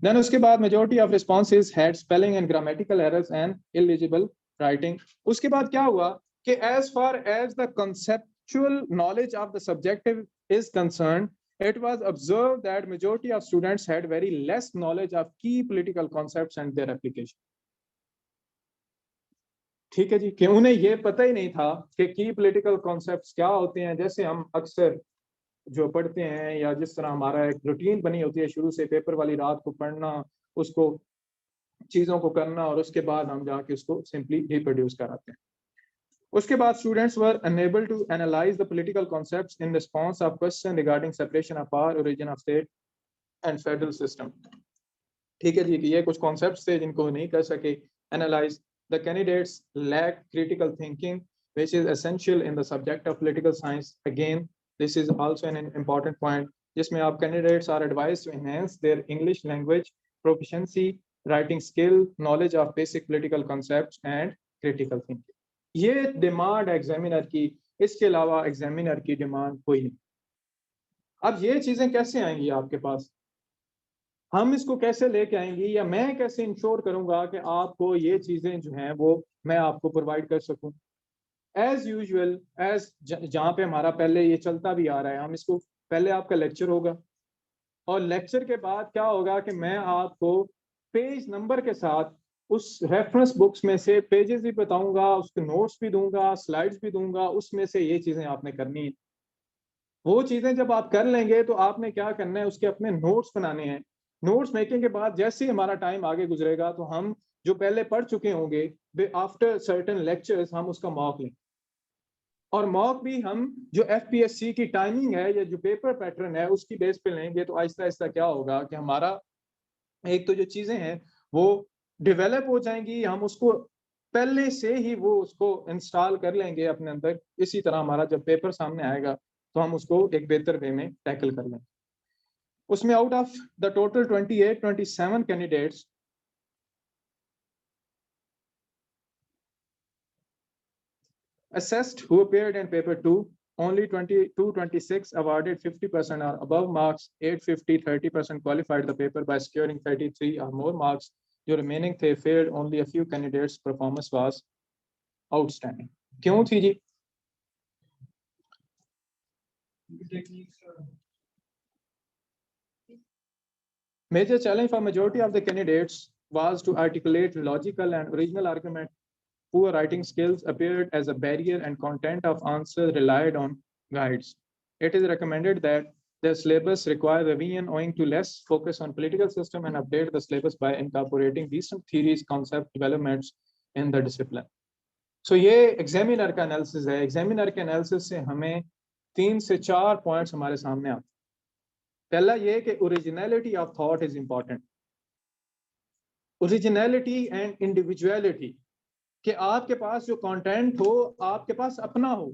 देन उसके बाद majority of responses had spelling and grammatical errors and illegible writing. उसके बाद क्या हुआ कि as far as the conceptual knowledge of the subjective is concerned, it was observed that majority of students had very less knowledge of key political concepts and their application. ठीक है जी, कि उन्हें ये पता ही नहीं था कि की पॉलिटिकल कॉन्सेप्ट्स क्या होते हैं। जैसे हम अक्सर जो पढ़ते हैं, या जिस तरह हमारा एक रूटीन बनी होती है शुरू से, पेपर वाली रात को पढ़ना, उसको चीजों को करना, और उसके बाद हम जाके उसको सिंपली रिप्रोड्यूस कराते हैं। उसके बाद students were unable to analyse the political concepts in response of question regarding separation of power, origin of state and federal system. ठीक है जी, कि ये कुछ कॉन्सेप्ट्स थे जिनको नहीं कर सके analyse. The candidates lack critical thinking which is essential in the subject of political science. Again, this is also an important point, जिसमें आप candidates are advised to enhance their English language proficiency, writing skill, knowledge of basic political concepts and critical thinking. ये demand examiner की, इसके अलावा examiner की demand कोई नहीं। अब ये चीजें कैसे आएंगी आपके पास, हम इसको कैसे लेके आएंगे, या मैं कैसे इंश्योर करूंगा कि आपको ये चीजें जो हैं वो मैं आपको प्रोवाइड कर सकूं। एज यूजुअल, एज जहाँ पे हमारा पहले ये चलता भी आ रहा है, हम इसको पहले आपका लेक्चर होगा और लेक्चर के बाद क्या होगा कि मैं आपको पेज नंबर के साथ उस रेफरेंस बुक्स में से पेजेस भी बताऊंगा, उसके नोट्स भी दूंगा, स्लाइड्स भी दूंगा, उसमें से ये चीजें आपने करनी है। वो चीजें जब आप कर लेंगे तो आपने क्या करना है, उसके अपने नोट्स बनाने हैं। नोट्स मेकिंग के बाद जैसे ही हमारा टाइम आगे गुजरेगा तो हम जो पहले पढ़ चुके होंगे, आफ्टर सर्टेन लेक्चर्स हम उसका मॉक लें। और मॉक भी हम जो एफपीएससी की टाइमिंग है या जो पेपर पैटर्न है उसकी बेस पे लेंगे, तो आहिस्ता आहिस्ता क्या होगा कि हमारा एक तो जो चीजें हैं वो डेवलप हो जाएंगी, हम उसको पहले से ही वो उसको इंस्टॉल कर लेंगे अपने अंदर। इसी तरह हमारा जब पेपर सामने आएगा तो हम उसको एक बेहतर वे में टैकल कर लेंगे। उसमें out of the total 27 candidates, assessed who appeared in paper 2, only 26 awarded 50% or above marks, 850 30% qualified the paper by securing 33 or more marks. The remaining they failed, only a few candidates performance was outstanding. क्यों थी जी? Major challenge for majority of the candidates was to articulate logical and original argument. Poor writing skills appeared as a barrier and content of answers relied on guides. It is recommended that the syllabus require revision owing to less focus on political system and update the syllabus by incorporating recent theories, concept developments in the discipline. So ये examiner का analysis है। Examiner के analysis से हमें 3 से 4 points हमारे सामने आते हैं। पहला ये कि originality of thought is important. Originality and individuality, कि आपके पास जो कंटेंट हो आपके पास अपना हो,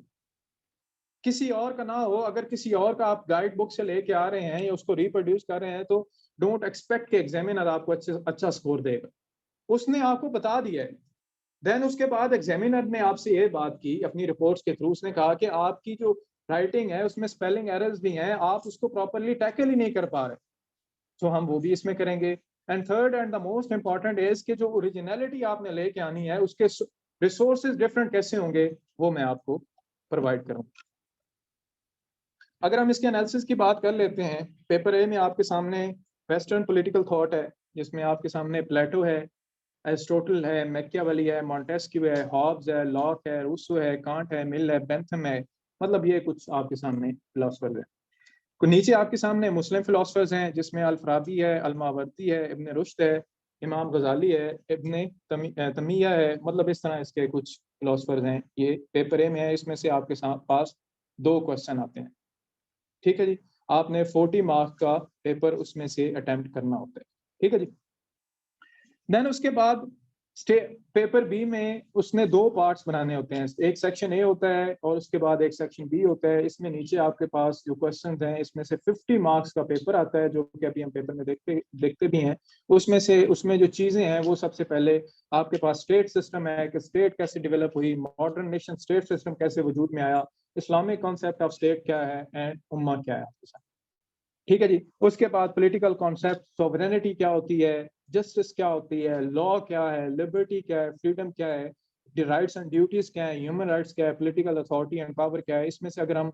किसी और का ना हो। अगर किसी और का आप गाइड बुक से लेके आ रहे हैं या उसको रिप्रोड्यूस कर रहे हैं तो डोंट एक्सपेक्ट कि एग्जामिनर आपको अच्छा स्कोर देगा। उसने आपको बता दिया है। देन उसके बाद एग्जामिनर ने आपसे ये बात की अपनी रिपोर्ट्स के थ्रू, उसने कहा कि आपकी जो राइटिंग है उसमें स्पेलिंग एरर्स भी हैं, आप उसको प्रॉपरली टैकल ही नहीं कर पा रहे, तो हम वो भी इसमें करेंगे। And third and the most important is कि जो ओरिजिनलिटी आपने लेके आनी है उसके रिसोर्सेज डिफरेंट कैसे होंगे वो मैं आपको प्रोवाइड करूंगा। अगर हम इसके एनालिसिस की बात कर लेते हैं, पेपर ए में आपके सामने वेस्टर्न पॉलिटिकल थॉट है, जिसमें आपके सामने प्लेटो है, एरिस्टोटल है, मैकियावेली है, मॉन्टेस्क्यू है, हॉब्स है, लॉक है, रूसो है, कांट है, मिल है, बेंथम है। मतलब ये कुछ आपके सामने फिलोसफर है। नीचे आपके सामने मुस्लिम फिलोसफर्स हैं, जिसमें अल-फराबी है, अल-मावर्दी है, इब्न रुश्द है, इमाम गजाली है, इब्न तमिया है। मतलब इस तरह इसके कुछ फिलोसफर्स हैं। ये पेपर ए में है, इसमें से आपके पास 2 क्वेश्चन आते हैं। ठीक है जी, आपने 40 मार्क्स का पेपर उसमें से अटेम्प्ट करना होता है। ठीक है जी। देन उसके बाद पेपर बी में उसने 2 पार्ट्स बनाने होते हैं। एक सेक्शन ए होता है और उसके बाद एक सेक्शन बी होता है। इसमें नीचे आपके पास जो क्वेश्चंस हैं, इसमें से 50 मार्क्स का पेपर आता है, जो कि अभी हम पेपर में देखते भी हैं। उसमें जो चीजें हैं वो सबसे पहले आपके पास स्टेट सिस्टम है कि स्टेट कैसे डेवलप हुई, मॉडर्न नेशन स्टेट सिस्टम कैसे वजूद में आया, इस्लामिक कॉन्सेप्ट ऑफ स्टेट क्या है एंड उम्मा क्या है आपके साथ। ठीक है जी। उसके बाद पॉलिटिकल कॉन्सेप्ट, सॉवरेनिटी क्या होती है, जस्टिस क्या होती है, लॉ क्या है, लिबर्टी क्या है, फ्रीडम क्या है, राइट्स एंड ड्यूटीज क्या है, ह्यूमन राइट्स क्या है, पॉलिटिकल अथॉरिटी एंड पावर क्या है। इसमें से अगर हम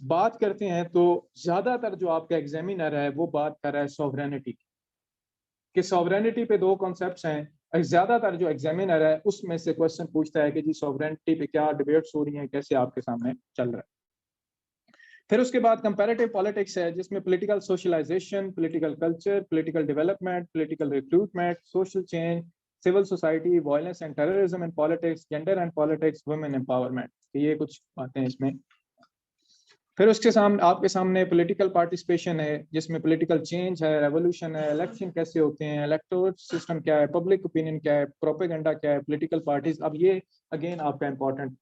बात करते हैं तो ज्यादातर जो आपका एग्जामिनर है वो बात कर रहा है सॉवरेनिटी कि सॉवरेनिटी पे 2 कॉन्सेप्ट्स हैं। ज्यादातर जो एग्जामिनर है उसमें से क्वेश्चन पूछता है कि जी सॉवरेनिटी पे क्या डिबेट्स हो रही हैं, कैसे आपके सामने चल रहा है। फिर उसके बाद कंपैरेटिव पॉलिटिक्स है, जिसमें political socialization, political culture, political development, political recruitment, social change, civil society, violence and terrorism in politics, gender and politics, women empowerment. ये कुछ बातें हैं इसमें। फिर उसके सामने आपके सामने पॉलिटिकल पार्टिसिपेशन है, जिसमें पॉलिटिकल चेंज है, रेवोल्यूशन है, इलेक्शन कैसे होते हैं, इलेक्टोरल सिस्टम क्या है, पब्लिक ओपिनियन क्या है, प्रोपेगेंडा क्या है, पॉलिटिकल पार्टीज। अब ये अगेन आपका इंपॉर्टेंट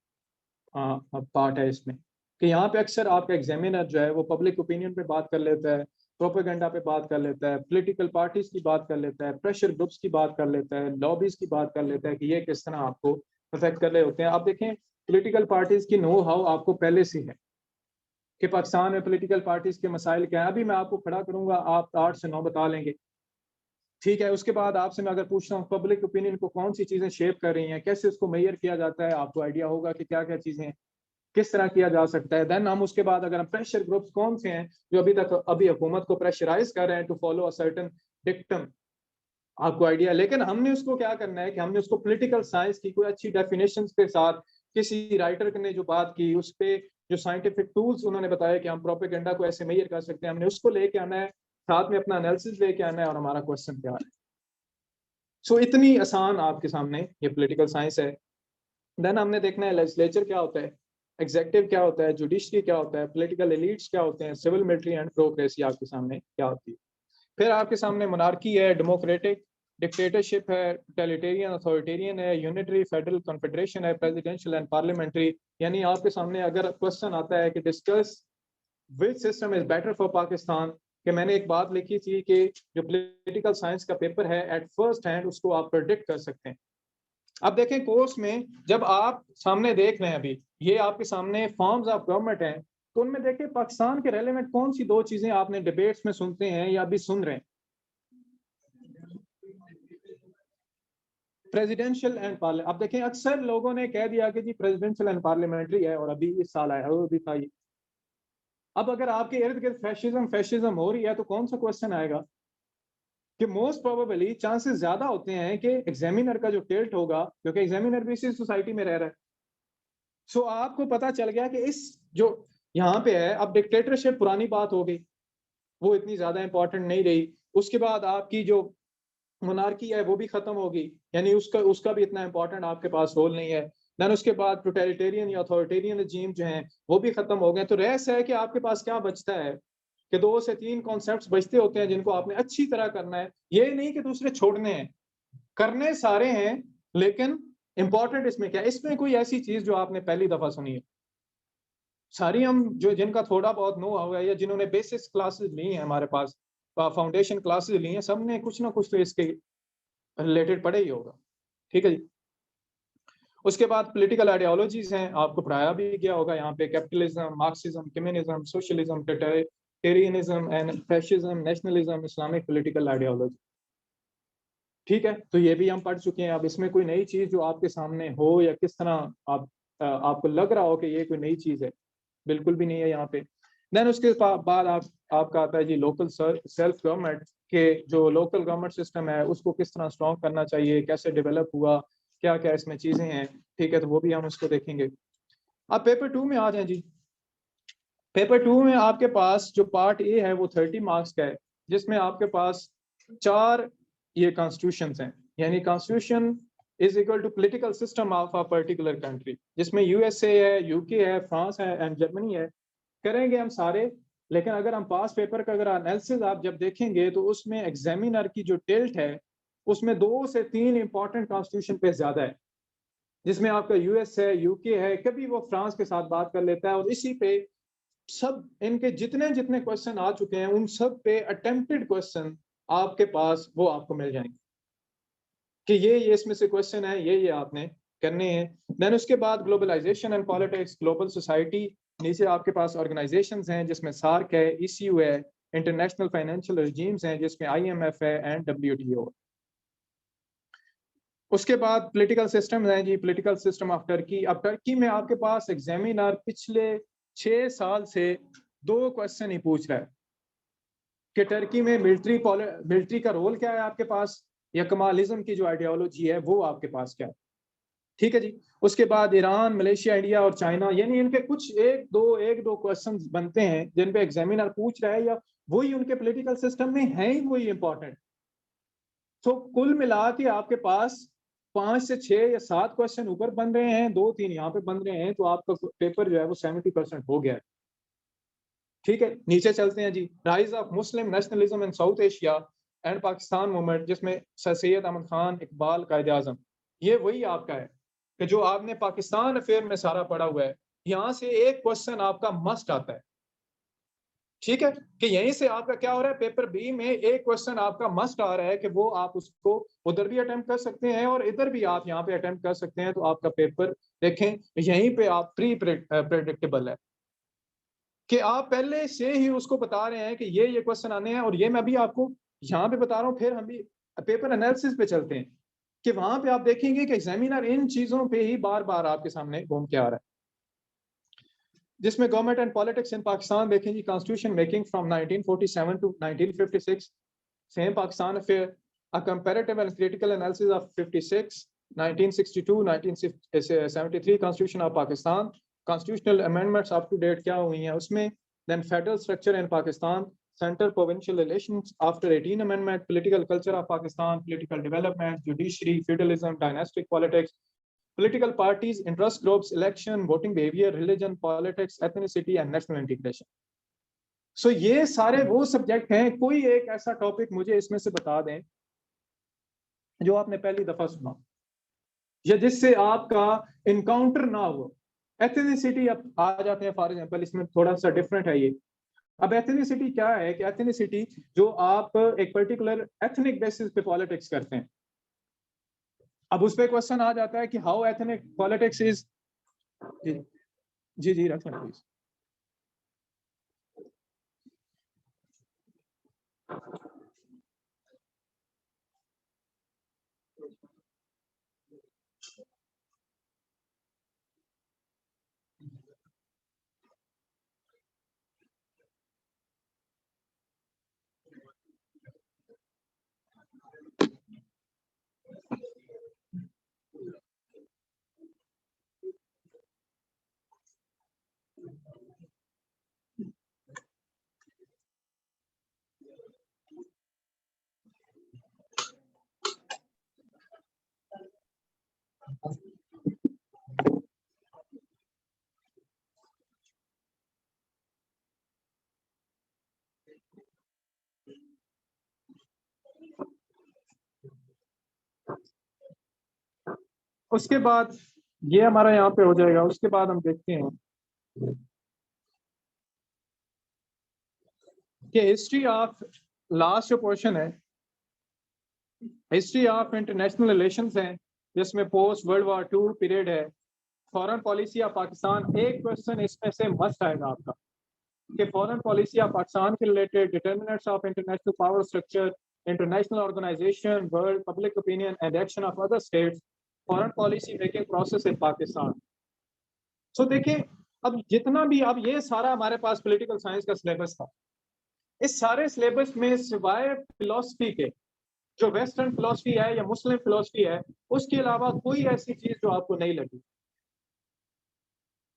पार्ट है इसमें कि यहाँ पे अक्सर आपका एग्जामिनर जो है वो पब्लिक ओपिनियन पे बात कर लेता है, प्रोपेगेंडा पे बात कर लेता है, पॉलिटिकल पार्टीज की बात कर लेता है, प्रेशर ग्रुप्स की बात कर लेता है, लॉबीज की बात कर लेता है कि ये किस तरह आपको अफेक्ट कर रहे होते हैं। आप देखें पॉलिटिकल पार्टीज की नो हाउ आपको पहले से है कि पाकिस्तान में पॉलिटिकल पार्टीज के मसाइल क्या है। अभी मैं आपको खड़ा करूंगा, आप 8 से 9 बता लेंगे, ठीक है। उसके बाद आपसे मैं अगर पूछता हूँ पब्लिक ओपिनियन को कौन सी चीजें शेप कर रही हैं, कैसे उसको मेजर किया जाता है, आपको आइडिया होगा कि क्या क्या चीजें किस तरह किया जा सकता है। देन हम उसके बाद अगर हम प्रेशर ग्रुप्स कौन से हैं जो अभी हुकूमत को प्रेशराइज कर रहे हैं to follow a certain dictum, आपको आइडिया। लेकिन हमने उसको क्या करना है कि हमने उसको पॉलिटिकल साइंस की कोई अच्छी डेफिनेशंस के साथ, किसी राइटर ने जो बात की उस पे जो साइंटिफिक टूल्स उन्होंने बताया कि हम प्रोपेगेंडा को ऐसे मेजर कर सकते हैं, हमने उसको लेके आना है, साथ में अपना एनालिसिस लेके आना है और हमारा क्वेश्चन क्या है। सो इतनी आसान आपके सामने ये पॉलिटिकल साइंस है। देन हमने देखना है लेजिस्लेचर क्या होता है, एग्जेक्टिव क्या होता है, जुडिशरी क्या होता है, पॉलिटिकल एलिट्स क्या होते हैं, सिविल मिलिट्री एंड ब्यूरोक्रेसी आपके सामने क्या होती है। फिर आपके सामने मोनार्की है, डेमोक्रेटिक, डिक्टेटरशिप है, टोटलिटेरियन अथॉरिटेरियन है, यूनिटरी फेडरल कॉन्फेडरेशन है, प्रेसिडेंशियल एंड पार्लियामेंट्री। यानी आपके सामने अगर क्वेश्चन आता है कि discuss which system is better for Pakistan, कि मैंने एक बात लिखी थी कि जो पॉलिटिकल साइंस का पेपर है एट फर्स्ट हैंड उसको आप प्रेडिक्ट कर सकते हैं। अब देखें कोर्स में जब आप सामने देख रहे हैं, अभी ये आपके सामने फॉर्म्स ऑफ गवर्नमेंट हैं, तो उनमें देखिए पाकिस्तान के रेलेवेंट कौन सी दो चीजें आपने डिबेट्स में सुनते हैं या अभी सुन रहे हैं। Presidential and parliament. अब देखें अक्सर लोगों ने कह दिया कि जी प्रेसिडेंशियल एंड पार्लियामेंट्री है और अभी इस साल आया वो भी था ये। अब अगर आपके इर्द गिर्द फैशिज्म हो रही है तो कौन सा क्वेश्चन आएगा कि मोस्ट प्रोबेबली चांसेस ज्यादा होते हैं कि एग्जामिनर का जो टिल्ट होगा, क्योंकि एग्जामिनर भी इसी सोसाइटी में रह रहा है। सो आपको पता चल गया कि इस जो यहाँ पे है, अब डिक्टेटरशिप पुरानी बात हो गई, वो इतनी ज्यादा इंपॉर्टेंट नहीं रही। उसके बाद आपकी जो मोनार्की है वो भी खत्म होगी, यानी उसका उसका भी इतना इंपॉर्टेंट आपके पास रोल नहीं है। देन उसके बाद टोटलिटेरियन या अथॉरिटेरियन रजीम जो हैं वो भी खत्म हो गए। तो रहस्य है कि आपके पास क्या बचता है कि 2 से 3 कॉन्सेप्ट्स बचते होते हैं जिनको आपने अच्छी तरह करना है। ये नहीं कि दूसरे छोड़ने हैं, करने सारे हैं, लेकिन इंपॉर्टेंट इसमें क्या है, इसमें कोई ऐसी चीज जो आपने पहली दफा सुनी है। सारी हम जो जिनका थोड़ा बहुत नो हुआ है या जिन्होंने बेसिस क्लासेस ली हैं हमारे पास, फाउंडेशन क्लासेस ली हैं, सबने कुछ ना कुछ तो इसके रिलेटेड पढ़े ही होगा, ठीक है जी। उसके बाद पॉलिटिकल आइडियोलॉजीज हैं, आपको पढ़ाया भी गया होगा यहाँ पे, capitalism, Marxism, communism, socialism, totalitarianism and fascism, nationalism, Islamic political ideology, ठीक है। तो ये भी हम पढ़ चुके हैं। अब इसमें कोई नई चीज जो आपके सामने हो या किस तरह आपको लग रहा हो कि ये कोई नई चीज है, बिल्कुल भी नहीं है यहाँ पे। देन उसके बाद आपका आता है जी लोकल सेल्फ गवर्नमेंट, के जो लोकल गवर्नमेंट सिस्टम है उसको किस तरह स्ट्रॉन्ग करना चाहिए, कैसे डेवलप हुआ, क्या क्या इसमें चीजें हैं, ठीक है। तो वो भी हम उसको देखेंगे। अब पेपर 2 में आ जाए जी। पेपर 2 में आपके पास जो पार्ट ए है वो 30 मार्क्स का है, जिसमें आपके पास 4 ये कॉन्स्टिट्यूशन हैं, यानी constitution is equal to political system of a particular country, जिसमें यूएसए है, यूके है, फ्रांस है एंड जर्मनी है। करेंगे हम सारे, लेकिन अगर हम पास पेपर का अगर एनालिसिस आप जब देखेंगे तो उसमें एग्जामिनर की जो टिल्ट है उसमें 2 से 3 इंपॉर्टेंट कॉन्स्टिट्यूशन पे ज्यादा है, जिसमें आपका यूएस है, यूके है, कभी वो फ्रांस के साथ बात कर लेता है, और इसी पे सब इनके जितने जितने क्वेश्चन आ चुके हैं उन सब पे अटेम्प्टेड क्वेश्चन आपके पास वो आपको मिल जाएंगे कि ये इसमें से क्वेश्चन है, ये आपने करने हैं। देन उसके बाद globalization and politics, global society, नीचे आपके पास ऑर्गेनाइजेशंस हैं जिसमें सार्क है, ईसीयू है, इंटरनेशनल फाइनेंशियल रजीम्स हैं जिसमें आईएमएफ है एंड डब्ल्यूटीओ। उसके बाद पॉलिटिकल सिस्टम है जी, पॉलिटिकल सिस्टम ऑफ टर्की। अब टर्की में आपके पास एग्जामिनर पिछले 6 साल से 2 क्वेश्चन ही पूछ रहा है कि टर्की में मिलिट्री का रोल क्या है आपके पास, या कमालिज्म की जो आइडियोलॉजी है वो आपके पास क्या है, ठीक है जी। उसके बाद ईरान, मलेशिया, इंडिया और चाइना, यानी इनके कुछ एक दो क्वेश्चन बनते हैं जिन पे एग्जामिनर पूछ रहा है या वही उनके पॉलिटिकल सिस्टम में है ही वही इंपॉर्टेंट। तो कुल मिला के आपके पास 5 से 6 या 7 क्वेश्चन ऊपर बन रहे हैं, 2-3 यहाँ पे बन रहे हैं, तो आपका पेपर जो है वो 70% हो गया है, ठीक है। नीचे चलते हैं जी। Rise of Muslim nationalism in South Asia and Pakistan movement, जिसमें सर सैयद अहमद खान, इकबाल, कायद आजम, ये वही आपका है कि जो आपने पाकिस्तान अफेयर में सारा पढ़ा हुआ है, यहाँ से एक क्वेश्चन आपका मस्ट आता है ठीक है, कि यहीं से आपका क्या हो रहा है, पेपर बी में एक क्वेश्चन आपका मस्ट आ रहा है कि वो आप उसको उधर भी अटेम्प्ट कर सकते हैं और इधर भी आप यहाँ पे अटेम्प्ट कर सकते हैं। तो आपका पेपर देखें यहीं पे आप प्री प्रेडिक्टेबल है कि आप पहले से ही उसको बता रहे हैं कि ये क्वेश्चन आने हैं। और ये मैं भी आपको यहाँ पे बता रहा हूँ। फिर हम भी पेपर एनालिसिस पे चलते हैं कि वहां पे आप देखेंगे कि एग्जामिनर इन चीजों पे ही बार बार आपके सामने घूम के आ रहा है, जिसमें government and politics in Pakistan देखें जी, constitution making from 1947 to 1956, same Pakistan affair, a comparative and critical analysis of 56, 1962, 1973 constitution of Pakistan, constitutional amendments up to date क्या हुई हैं उसमें, then federal structure in Pakistan, centre provincial relations after 18 amendment, political culture of Pakistan, political development, judiciary, feudalism, dynastic politics, political parties, interest groups, election, voting behavior, religion, politics, ethnicity and national integration. So ये सारे वो subject हैं। कोई एक ऐसा topic मुझे इसमें से बता दें जो आपने पहली दफा सुना या जिससे आपका इनकाउंटर ना हो। एथनिसिटी अब आ जाते हैं फॉर एग्जांपल, इसमें थोड़ा सा डिफरेंट है ये। अब एथनिसिटी क्या है कि एथनिसिटी जो आप एक पर्टिकुलर एथनिक बेसिस पे पॉलिटिक्स करते हैं। अब उस पर क्वेश्चन आ जाता है कि हाउ एथनिक पॉलिटिक्स इज। जी जी रखें प्लीज। उसके बाद ये हमारा यहाँ पे हो जाएगा। उसके बाद हम देखते हैं कि हिस्ट्री ऑफ, लास्ट जो पोर्शन है हिस्ट्री ऑफ इंटरनेशनल रिलेशंस है, जिसमें post world war two period है, फॉरेन पॉलिसी ऑफ पाकिस्तान। एक क्वेश्चन इसमें से मस्ट आएगा आपका कि फॉरेन पॉलिसी ऑफ पाकिस्तान के related, determinants of international power structure, international organization, world public opinion and action of other states, foreign policy making process in Pakistan. So देखिए, अब जितना भी, अब ये सारा हमारे पास पॉलिटिकल साइंस का सिलेबस था। इस सारे सिलेबस में सिवाय फिलॉसफी के, जो वेस्टर्न फिलॉसफी है या मुस्लिम फिलॉसफी है, उसके अलावा कोई ऐसी चीज जो आपको नहीं लगी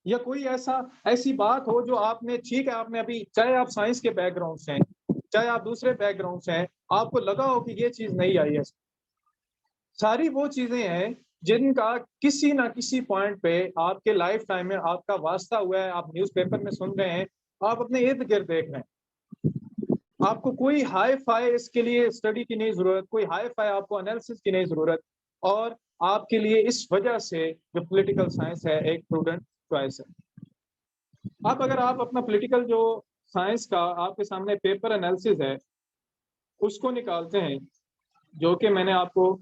या कोई ऐसी बात हो जो आपने, ठीक है आपने अभी, चाहे आप साइंस के बैकग्राउंड से हैं, चाहे आप दूसरे बैकग्राउंड से हैं, आपको लगा हो कि ये चीज नहीं आई है। सारी वो चीजें हैं जिनका किसी ना किसी पॉइंट पे आपके लाइफ टाइम में आपका वास्ता हुआ है। आप न्यूज़पेपर में सुन रहे हैं, आप अपने इर्द गिर्द देख रहे हैं। आपको कोई हाई फाई इसके लिए स्टडी की नहीं जरूरत, कोई हाई फाई आपको एनालिसिस की नहीं जरूरत। और आपके लिए इस वजह से जो पॉलिटिकल साइंस है एक प्रूडेंट चॉइस है। आप अगर आप अपना पॉलिटिकल जो साइंस का आपके सामने पेपर एनालिसिस है उसको निकालते हैं, जो कि मैंने आपको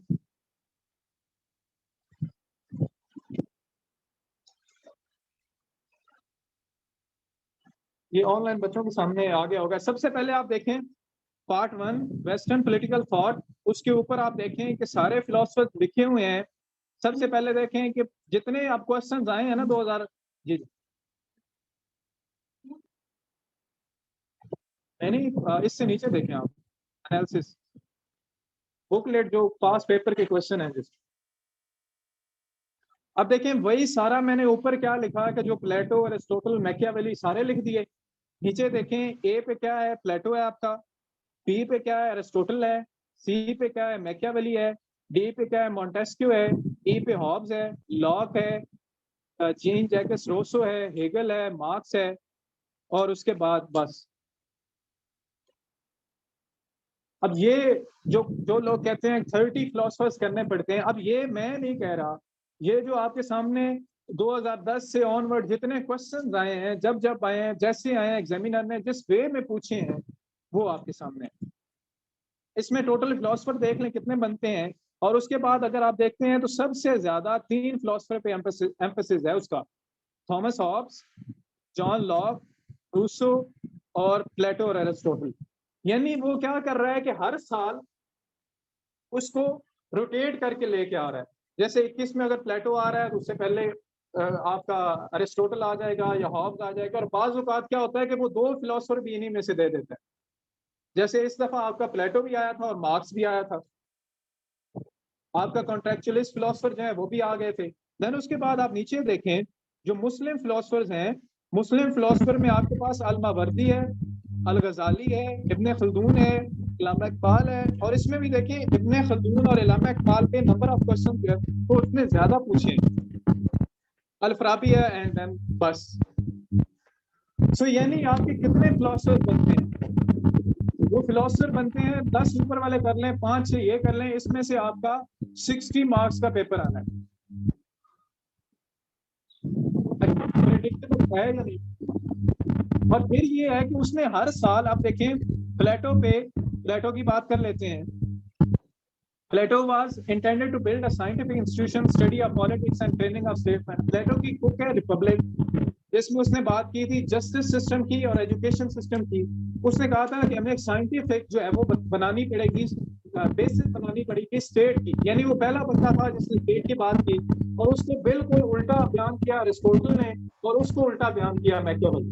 ये ऑनलाइन बच्चों के सामने आ गया होगा। सबसे पहले आप देखें पार्ट 1 वेस्टर्न पॉलिटिकल थॉट, उसके ऊपर आप देखें कि सारे फिलोसफर्स लिखे हुए हैं। सबसे पहले देखें कि जितने आप क्वेश्चंस आए हैं ना 2000, जी नहीं, इससे नीचे देखें आप एनालिसिस बुकलेट, जो पास पेपर के क्वेश्चन है जिस। अब देखें वही सारा मैंने ऊपर क्या लिखा है कि जो प्लेटो, अरिस्टोटल, मैकियावेली सारे लिख दिए। नीचे देखें ए पे क्या है, प्लेटो है आपका, बी पे क्या है, अरिस्टोटल है, सी पे क्या है, मैकियावेली है, डी पे क्या है, मॉन्टेस्क्यू है, ई पे हॉब्स है, लॉक है, जीन जैकस रोसो है, हेगल है, मार्क्स है, और उसके बाद बस। अब ये जो जो लोग कहते हैं 30 फिलोसफर्स करने पड़ते हैं, अब ये मैं नहीं कह रहा, ये जो आपके सामने 2010 से ऑनवर्ड जितने क्वेश्चन आए हैं, जब आए हैं, जैसे आए हैं, एग्जामिनर ने जिस वे में पूछे हैं वो आपके सामने है। इसमें टोटल फिलोसफर देख लें कितने बनते हैं, और उसके बाद अगर आप देखते हैं तो सबसे ज्यादा 3 फिलोसफर पे एम्फेसिस है उसका, Thomas Hobbes, John Locke, Rousseau और प्लेटो और एरिस्टोटल। यानी वो क्या कर रहा है कि हर साल उसको रोटेट करके लेके आ रहा है। जैसे 21 में अगर प्लेटो आ रहा है तो उससे पहले आपका अरिस्टोटल आ जाएगा या हॉब्स आ जाएगा, और बाज़ औक़ात क्या होता है कि वो 2 फिलोसफर भी इन्हीं में से दे देता है। जैसे इस दफा आपका प्लेटो भी आया था और मार्क्स भी आया था, आपका कॉन्ट्रेक्चुअलिस्ट फिलोसफर जो है वो भी आ गए थे। देन उसके बाद आप नीचे देखें जो मुस्लिम फिलोसफर्स हैं, मुस्लिम फिलोसफर में आपके पास अल-मावर्दी है, अल-गजाली है, इब्न खल्दून है, इल्लामा इकबाल है, और इसमें भी देखिए इब्न खल्दून और इल्लामा इकबाल पे नंबर ऑफ क्वेश्चन जो है वो उतने ज्यादा पूछे हैं। अल-फराबी है एंड देन बस। सो यानी आपके कितने फिलोसफर बनते हैं? वो फिलोसफर बनते हैं 10 ऊपर वाले कर लें, 5 से ये कर लें, इसमें से आपका 60 मार्क्स का पेपर आना है। प्रेडिक्टेबल है या नहीं? और फिर ये है कि उसने हर साल, आप देखें प्लेटो की बात कर लेते हैं। Plato was intended to build a scientific institution, study of politics and training of statesmen. Plato की बुक है रिपब्लिक, जिसमें उसने बात की थी जस्टिस सिस्टम की और एजुकेशन सिस्टम की। उसने कहा था कि हमें एक साइंटिफिक जो है वो बनानी पड़ेगी, बेसिस बनानी पड़ेगी स्टेट की। यानी वो पहला बंदा था जिसने स्टेट की बात की, और उसको बिल्कुल उल्टा बयान किया अरिस्टोटल ने, और उसको उल्टा बयान किया मैकियावेली।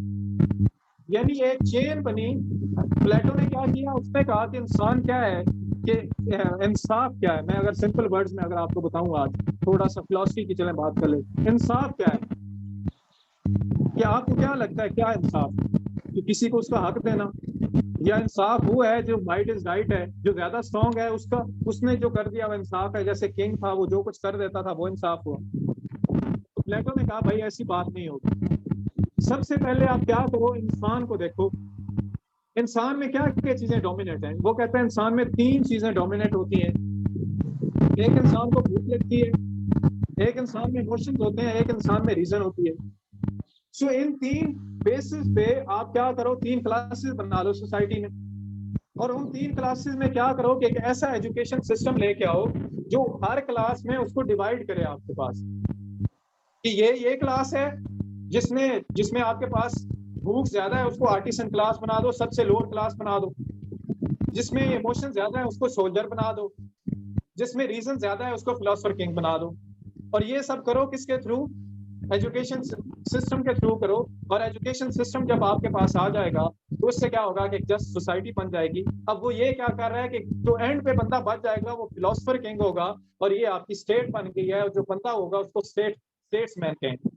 यानी एक चेन बनी। प्लेटो ने क्या किया, उसने कहा कि इंसान क्या है, कि इंसाफ क्या है। मैं अगर सिंपल वर्ड्स में अगर आपको बताऊं, आज थोड़ा सा फिलॉसफी की चलें बात कर ले। इंसाफ क्या है? कि आपको क्या लगता है क्या इंसाफ? कि किसी को उसका हक देना, या इंसाफ वो है जो माइट इज राइट है, जो ज्यादा स्ट्रॉन्ग है उसका, उसने जो कर दिया वो इंसाफ है। जैसे किंग था वो जो कुछ कर देता था वो इंसाफ हुआ। तो प्लेटो ने कहा भाई ऐसी बात नहीं होगी। सबसे पहले आप क्या करो, इंसान को देखो, इंसान में क्या क्या चीजें डोमिनेट हैं। वो कहते हैं इंसान में 3 चीजें डोमिनेट होती हैं। एक इंसान को भूख लगती है, एक इंसान में इमोशंस होते हैं, एक इंसान में रीजन होती है। सो इन 3 बेसिस पे आप क्या करो, 3 क्लासेस बना लो सोसाइटी में, और उन 3 क्लासेस में क्या करो कि एक ऐसा एजुकेशन सिस्टम लेके आओ जो हर क्लास में उसको डिवाइड करे आपके पास, कि ये क्लास है जिसमें आपके पास भूख ज्यादा है उसको आर्टिसन क्लास बना दो, सबसे लोअर क्लास बना दो। जिसमें इमोशन ज्यादा है उसको सोल्जर बना दो, जिसमें रीजन ज्यादा है उसको फिलोसफर किंग बना दो। और ये सब करो किसके थ्रू? एजुकेशन सिस्टम के थ्रू करो। और एजुकेशन सिस्टम जब आपके पास आ जाएगा तो उससे क्या होगा कि जस्ट सोसाइटी बन जाएगी। अब वो ये क्या कर रहा है कि जो एंड पे बंदा बच जाएगा वो फिलोसफर किंग होगा, और ये आपकी स्टेट बन गई है, और जो बंदा होगा उसको स्टेट्समैन कहेंगे।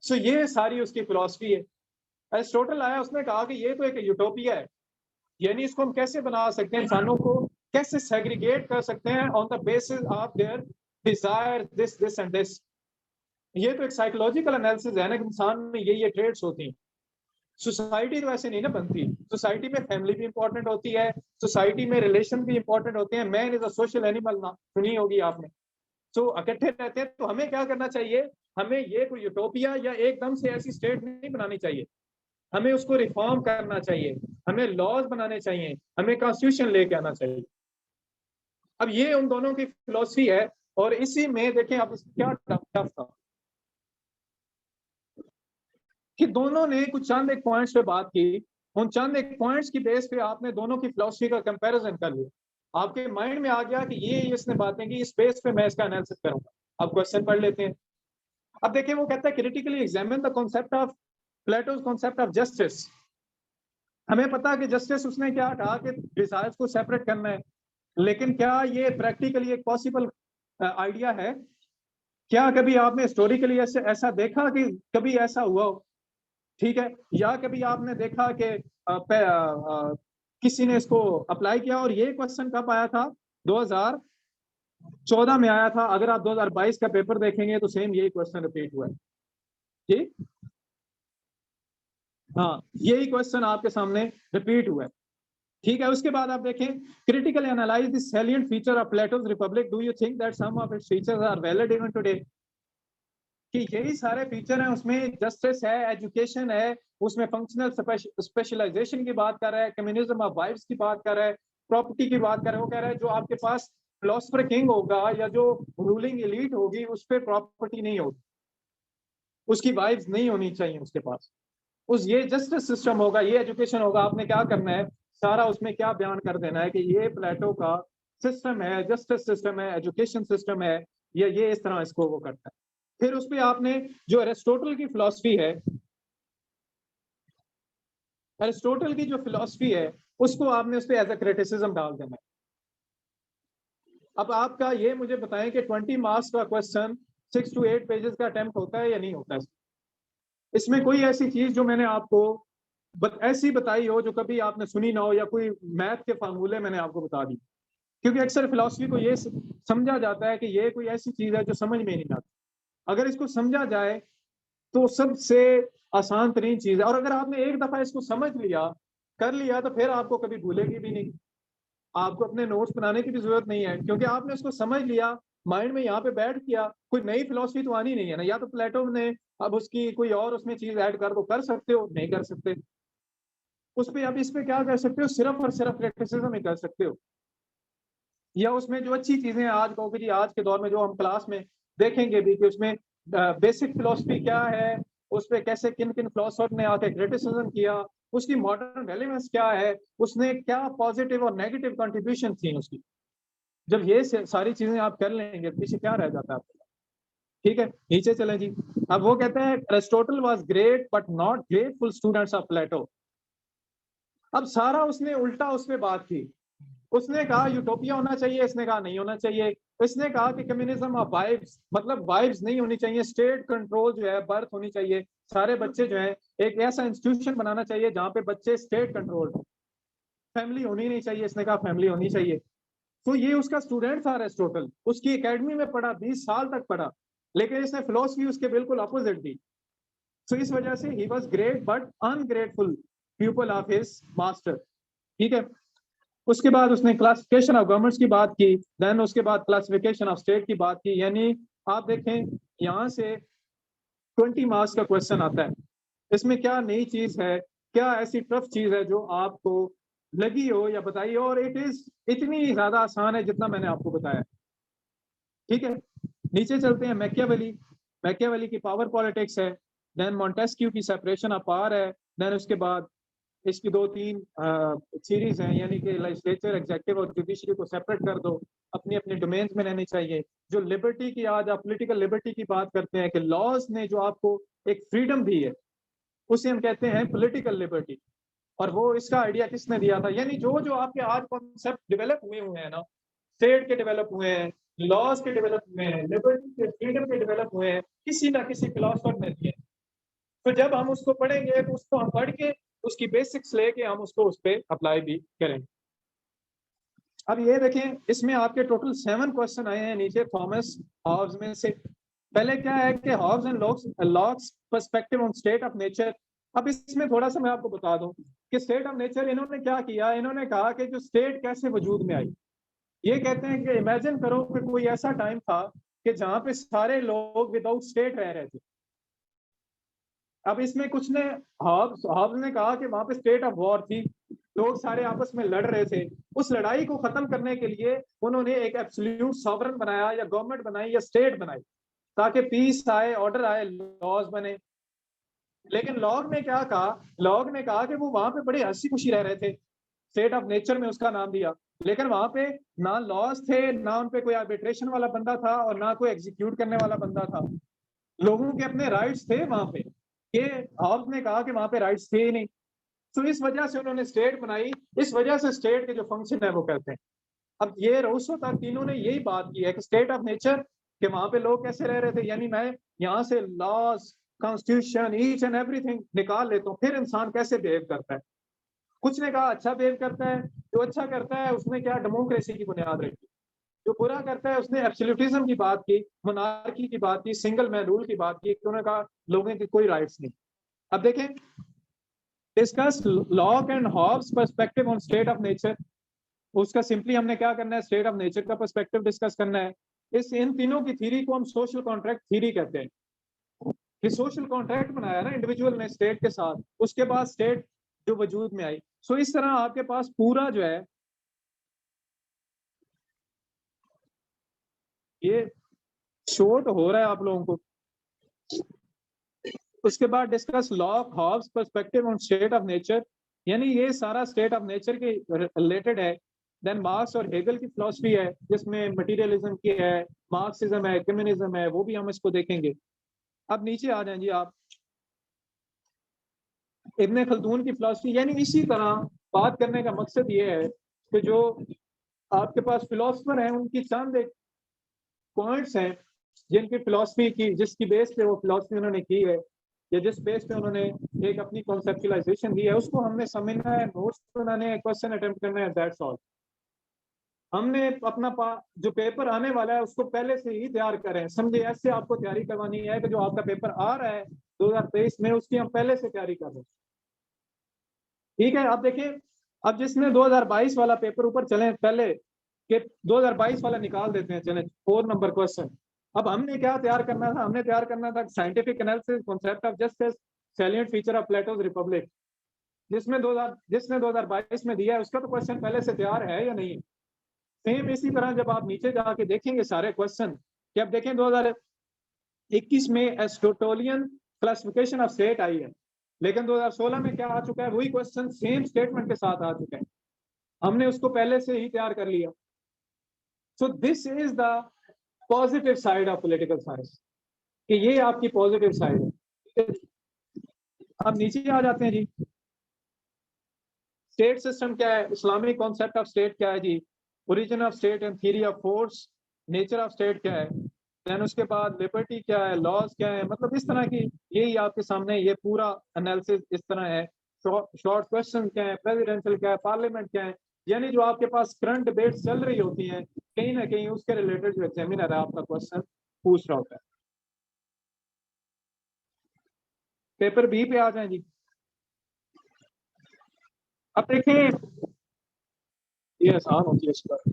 सो ये सारी उसकी फिलोसफी है। एरिस्टोटल आया, उसने कहा कि ये तो एक यूटोपिया है, यानी इसको हम कैसे बना सकते हैं, इंसानों को कैसे सेग्रीगेट कर सकते हैं on the basis of their Dzire, this and this. ये तो एक साइकोलॉजिकल एनालिसिस है ना कि इंसान में ये ट्रेड्स होती हैं। सोसाइटी तो ऐसे नहीं ना बनती। सोसाइटी में फैमिली भी इंपॉर्टेंट होती है, सोसाइटी में रिलेशन भी इंपॉर्टेंट होते हैं। Man is a social animal, ना सुनी होगी आपने। तो इकट्ठे रहते हैं। तो हमें क्या करना चाहिए, हमें ये कोई यूटोपिया या एकदम से ऐसी स्टेट नहीं बनानी चाहिए, हमें उसको रिफॉर्म करना चाहिए, हमें लॉज बनाने चाहिए, हमें कॉन्स्टिट्यूशन लेके आना चाहिए। अब ये उन दोनों की फिलोसफी है, और इसी में देखें आप क्या टफ था कि दोनों ने कुछ चंद एक पॉइंट्स पे बात की। उन चंद एक पॉइंट्स की बेस पे आपने दोनों की फिलोसफी का कंपैरिजन कर लिया, आपके माइंड में आ गया कि ये इसने बातें की, इस बेस पे मैं इसका एनालिसिस करूंगा। अब क्वेश्चन पढ़ लेते हैं। अब देखिए वो कहता है critically examine the concept of Plato's concept of justice. हमें पता है कि जस्टिस उसने क्या कहा कि डिजायर्स को सेपरेट करना है, लेकिन क्या ये प्रैक्टिकली एक पॉसिबल आइडिया है? क्या कभी आपने हिस्टोरिकली ऐसा देखा कि कभी ऐसा हुआ हो? ठीक है, या कभी आपने देखा कि किसी ने इसको अप्लाई किया? और ये क्वेश्चन कब आया था? 2014 में आया था। अगर आप 2022 का पेपर देखेंगे तो सेम यही क्वेश्चन रिपीट हुआ है। ठीक, हाँ, यही क्वेश्चन आपके सामने रिपीट हुआ है। ठीक है, उसके बाद आप देखें, critically analyse the salient feature of Plato's Republic, do you think that some of its features are valid even today? कि यही सारे फीचर हैं, उसमें जस्टिस है, एजुकेशन है, उसमें फंक्शनल स्पेशलाइजेशन की बात कर रहा है, कम्युनिज्म ऑफ वाइब्स की बात कर रहा है, प्रॉपर्टी की बात कर रहा है। वो कह रहा है जो आपके पास फिलोसफर किंग होगा या जो रूलिंग एलीट होगी उस पर प्रॉपर्टी नहीं होगी, उसकी वाइब्स नहीं होनी चाहिए उसके पास। उस ये जस्टिस सिस्टम होगा, ये एजुकेशन होगा। आपने क्या करना है, सारा उसमें क्या बयान कर देना है कि ये प्लेटो का सिस्टम है, जस्टिस सिस्टम है, एजुकेशन सिस्टम है, ये इस तरह इसको वो करता है। फिर उस पर आपने जो एरिस्टोटल की फिलॉसफी है, एरिस्टोटल की जो फिलॉसफी है उसको आपने उस पर एज ए क्रिटिसिज्म डाल देना है। अब आपका ये मुझे बताएं कि 20 मार्क्स का क्वेश्चन 6 to 8 पेजेस का अटेम्प्ट होता है या नहीं होता है? इसमें कोई ऐसी चीज जो मैंने आपको ऐसी बताई हो जो कभी आपने सुनी ना हो, या कोई मैथ के फार्मूले मैंने आपको बता दी? क्योंकि अक्सर फिलॉसफी को ये समझा जाता है कि ये कोई ऐसी चीज है जो समझ में नहीं आती। अगर इसको समझा जाए तो सबसे आसान तरीन चीज है, और अगर आपने एक दफा इसको समझ लिया, कर लिया, तो फिर आपको कभी भूलेगी भी नहीं। आपको अपने नोट्स बनाने की भी जरूरत नहीं है, क्योंकि आपने उसको समझ लिया, माइंड में यहाँ पे बैठ किया। कोई नई फिलॉसफी तो आनी नहीं है ना, या तो प्लेटो ने अब उसकी कोई और उसमें चीज ऐड कर दो, कर सकते हो, नहीं कर सकते। उस पर अब इस पे क्या कर सकते हो, सिर्फ और सिर्फ क्रिटिसिज्म ही कर सकते हो। या उसमें जो अच्छी चीजें आज कहोगे जी, आज के दौर में जो हम क्लास में देखेंगे भी कि उसमें बेसिक फिलोसफी क्या है, उस पर कैसे किन किन फिलोसफर ने आके क्रिटिसिज्म किया, उसकी मॉडर्न रेलेवेंस क्या है, उसने क्या पॉजिटिव और नेगेटिव कंट्रीब्यूशन थी उसकी। जब ये सारी चीजें आप कर लेंगे तो पीछे क्या रह जाता है आपका? ठीक है, नीचे चलें जी। अब वो कहते हैं Aristotle was great but not grateful students of Plato. अब सारा उसने उल्टा उस पर बात की। उसने कहा यूटोपिया होना चाहिए, इसने कहा नहीं होना चाहिए। इसने कहा कि कम्युनिज्म ऑफ वाइब्स, मतलब वाइब्स नहीं होनी चाहिए, स्टेट कंट्रोल जो है बर्थ होनी चाहिए, सारे बच्चे जो है एक ऐसा इंस्टीट्यूशन बनाना चाहिए जहां पे बच्चे स्टेट कंट्रोल हो, फैमिली होनी नहीं चाहिए, इसने कहा फैमिली होनी चाहिए। तो ये उसका स्टूडेंट था एरिस्टोटल, उसकी एकेडमी में पढ़ा, 20 साल तक पढ़ा, लेकिन इसने फिलोसफी उसके बिल्कुल अपोजिट दी। तो इस वजह से he was great but ungrateful people of his master. ठीक है, उसके बाद उसने क्लासिफिकेशन ऑफ गवर्नमेंट्स की बात की, देन उसके बाद क्लासिफिकेशन ऑफ स्टेट की बात की। यानी आप देखें यहाँ से 20 मार्क्स का क्वेश्चन आता है, इसमें क्या नई चीज है, क्या ऐसी टफ चीज है जो आपको लगी हो या बताई हो, और इट इज इतनी ज्यादा आसान है जितना मैंने आपको बताया। ठीक है, नीचे चलते हैं। मैकियावेली, मैकियावेली की पावर पॉलिटिक्स है, देन मॉन्टेस्क्यू की सेपरेशन ऑफ पावर है, देन उसके बाद इसकी 2-3 सीरीज हैं, यानी कि लेजिस्लेचर, एग्जीक्यूटिव और जुडिशरी को सेपरेट कर दो, अपनी अपनी डोमेन्स में रहनी चाहिए। जो लिबर्टी की, आज आप पॉलिटिकल लिबर्टी की बात करते हैं कि लॉज ने जो आपको एक फ्रीडम दी है, उसे हम कहते हैं पॉलिटिकल लिबर्टी। और वो इसका आइडिया किसने दिया था? यानी जो जो आपके आज कॉन्सेप्ट डेवलप हुए हुए हैं ना, स्टेट के डेवलप हुए हैं, लॉज के डेवलप हुए हैं, लिबर्टी के, फ्रीडम के डेवलप हुए हैं, किसी ना किसी फिलोसफर ने दिए। तो जब हम उसको पढ़ेंगे तो उसको हम पढ़ के उसकी बेसिक्स लेके हम उसको उस पर अप्लाई भी करेंगे। अब ये देखें, इसमें आपके टोटल 7 क्वेश्चन आए हैं नीचे थॉमस हॉब्स में से। पहले क्या है कि Hobbes and Locke's perspective on state of nature. अब इसमें थोड़ा सा मैं आपको बता दूं कि स्टेट ऑफ नेचर इन्होंने क्या किया, इन्होंने कहा कि जो स्टेट कैसे वजूद में आई। ये कहते हैं कि इमेजिन करो कि कोई ऐसा टाइम था कि जहां पे सारे लोग विदाउट स्टेट रह रहे थे। अब इसमें कुछ ने, हॉब्स ने कहा कि वहां पे स्टेट ऑफ वॉर थी, लोग सारे आपस में लड़ रहे थे। उस लड़ाई को खत्म करने के लिए उन्होंने एक एब्सोल्यूट सॉवरन बनाया, या गवर्नमेंट बनाई, या स्टेट बनाई, ताकि पीस आए, ऑर्डर आए, लॉज बने। लेकिन लॉग ने क्या कहा, लॉग ने कहा कि वो वहां पे बड़ी हंसी खुशी रह रहे थे, स्टेट ऑफ नेचर में उसका नाम दिया। लेकिन वहां पे ना लॉज थे, ना उन पे कोई आर्बिट्रेशन वाला बंदा था, और ना कोई एग्जीक्यूट करने वाला बंदा था। लोगों के अपने राइट्स थे वहां पे, ये हॉब्स ने कहा कि वहां पे राइट्स थे ही नहीं। तो इस वजह से उन्होंने स्टेट बनाई, इस वजह से स्टेट के जो फंक्शन है वो करते हैं। अब ये रूसो तक तीनों ने यही बात की है कि स्टेट ऑफ नेचर, कि वहां पे लोग कैसे रह रहे थे, यानी मैं यहाँ से laws, constitution, each and everything निकाल लेता हूँ, फिर इंसान कैसे बिहेव करता है। कुछ ने कहा अच्छा बिहेव करता है, जो अच्छा करता है उसने क्या डेमोक्रेसी की बुनियाद रखी, जो बुरा करता है उसने एब्सोल्यूटिज्म की बात की, मोनार्की की बात की, सिंगल मैन रूल की बात की, उन्होंने कहा लोगों की कोई राइट्स नहीं। अब देखें, discuss Locke and Hobbes perspective on state of nature. उसका सिंपली हमने क्या करना है, स्टेट ऑफ नेचर का पर्सपेक्टिव डिस्कस करना है। इन तीनों की थ्योरी को हम सोशल कॉन्ट्रैक्ट थ्योरी कहते हैं। ये सोशल कॉन्ट्रैक्ट बनाया ना इंडिविजुअल ने स्टेट के साथ, उसके बाद स्टेट जो वजूद में आई। सो इस तरह आपके पास पूरा जो है ये शॉर्ट हो रहा है आप लोगों को। उसके बाद discuss Locke Hobbes perspective on state of nature, यानी ये सारा स्टेट ऑफ नेचर के रिलेटेड है। देन मार्क्स और हेगल की फिलॉसफी है जिसमें मटेरियलिज्म की है, मार्क्सिज्म है, कम्युनिज्म है, वो भी हम इसको देखेंगे। अब नीचे आ जाएं जी आप, इब्ने खल्दून की फिलॉसफी। यानी इसी तरह बात करने का मकसद ये है कि जो आपके पास फिलोसफर हैं उनकी चंद एक पॉइंट्स हैं जिनकी फिलॉसफी की, जिसकी बेस पे वो फिलॉसफी उन्होंने की है, या जिस बेस पे उन्होंने एक अपनी कॉन्सेप्चुलाइजेशन दी है, उसको हमने समझना है, नोट्स बनाने हैं, क्वेश्चन अटेम्प्ट करना है, दैट्स ऑल। हमने अपना जो पेपर आने वाला है उसको पहले से ही तैयार करें, समझे? ऐसे आपको तैयारी करवानी है कि जो आपका पेपर आ रहा है 2023 में, उसकी हम पहले से तैयारी कर रहे हैं। ठीक है, अब देखिए, अब जिसने 2022 वाला पेपर ऊपर चले पहले कि 2022 वाला निकाल देते हैं, चले 4 नंबर क्वेश्चन। अब हमने क्या तैयार करना था? हमने तैयार करना था scientific analysis concept of justice salient feature of Plato's Republic, जिसने 2022 में दिया है, उसका तो क्वेश्चन पहले से तैयार है या नहीं? सेम इसी तरह जब आप नीचे जाके देखेंगे सारे क्वेश्चन, कि अब देखें 2021 में एस्टोटोलियन क्लासिफिकेशन ऑफ स्टेट आई है, लेकिन 2016 में क्या आ चुका है? वही क्वेश्चन सेम स्टेटमेंट के साथ आ चुका है, हमने उसको पहले से ही तैयार कर लिया। So this is the positive side of political science, कि ये आपकी पॉजिटिव साइड है। अब नीचे आ जाते हैं जी, स्टेट सिस्टम क्या है, इस्लामिक कॉन्सेप्ट ऑफ स्टेट क्या है जी, origin of state and theory of force, nature of state क्या है, देन उसके बाद लिबर्टी क्या है, लॉज क्या है, मतलब इस तरह की यही आपके सामने ये पूरा एनालिसिस इस तरह है। शॉर्ट क्वेश्चन क्या है, प्रेसिडेंशियल क्या है, पार्लियामेंट क्या है, यानी जो आपके पास करंट डिबेट चल रही होती हैं कहीं ना कहीं उसके रिलेटेड जो एग्जामिनर है आपका क्वेश्चन पूछ रहा होता है। पेपर बी पे आ जाए जी। अब देखें, ये आसान होती है इस पर।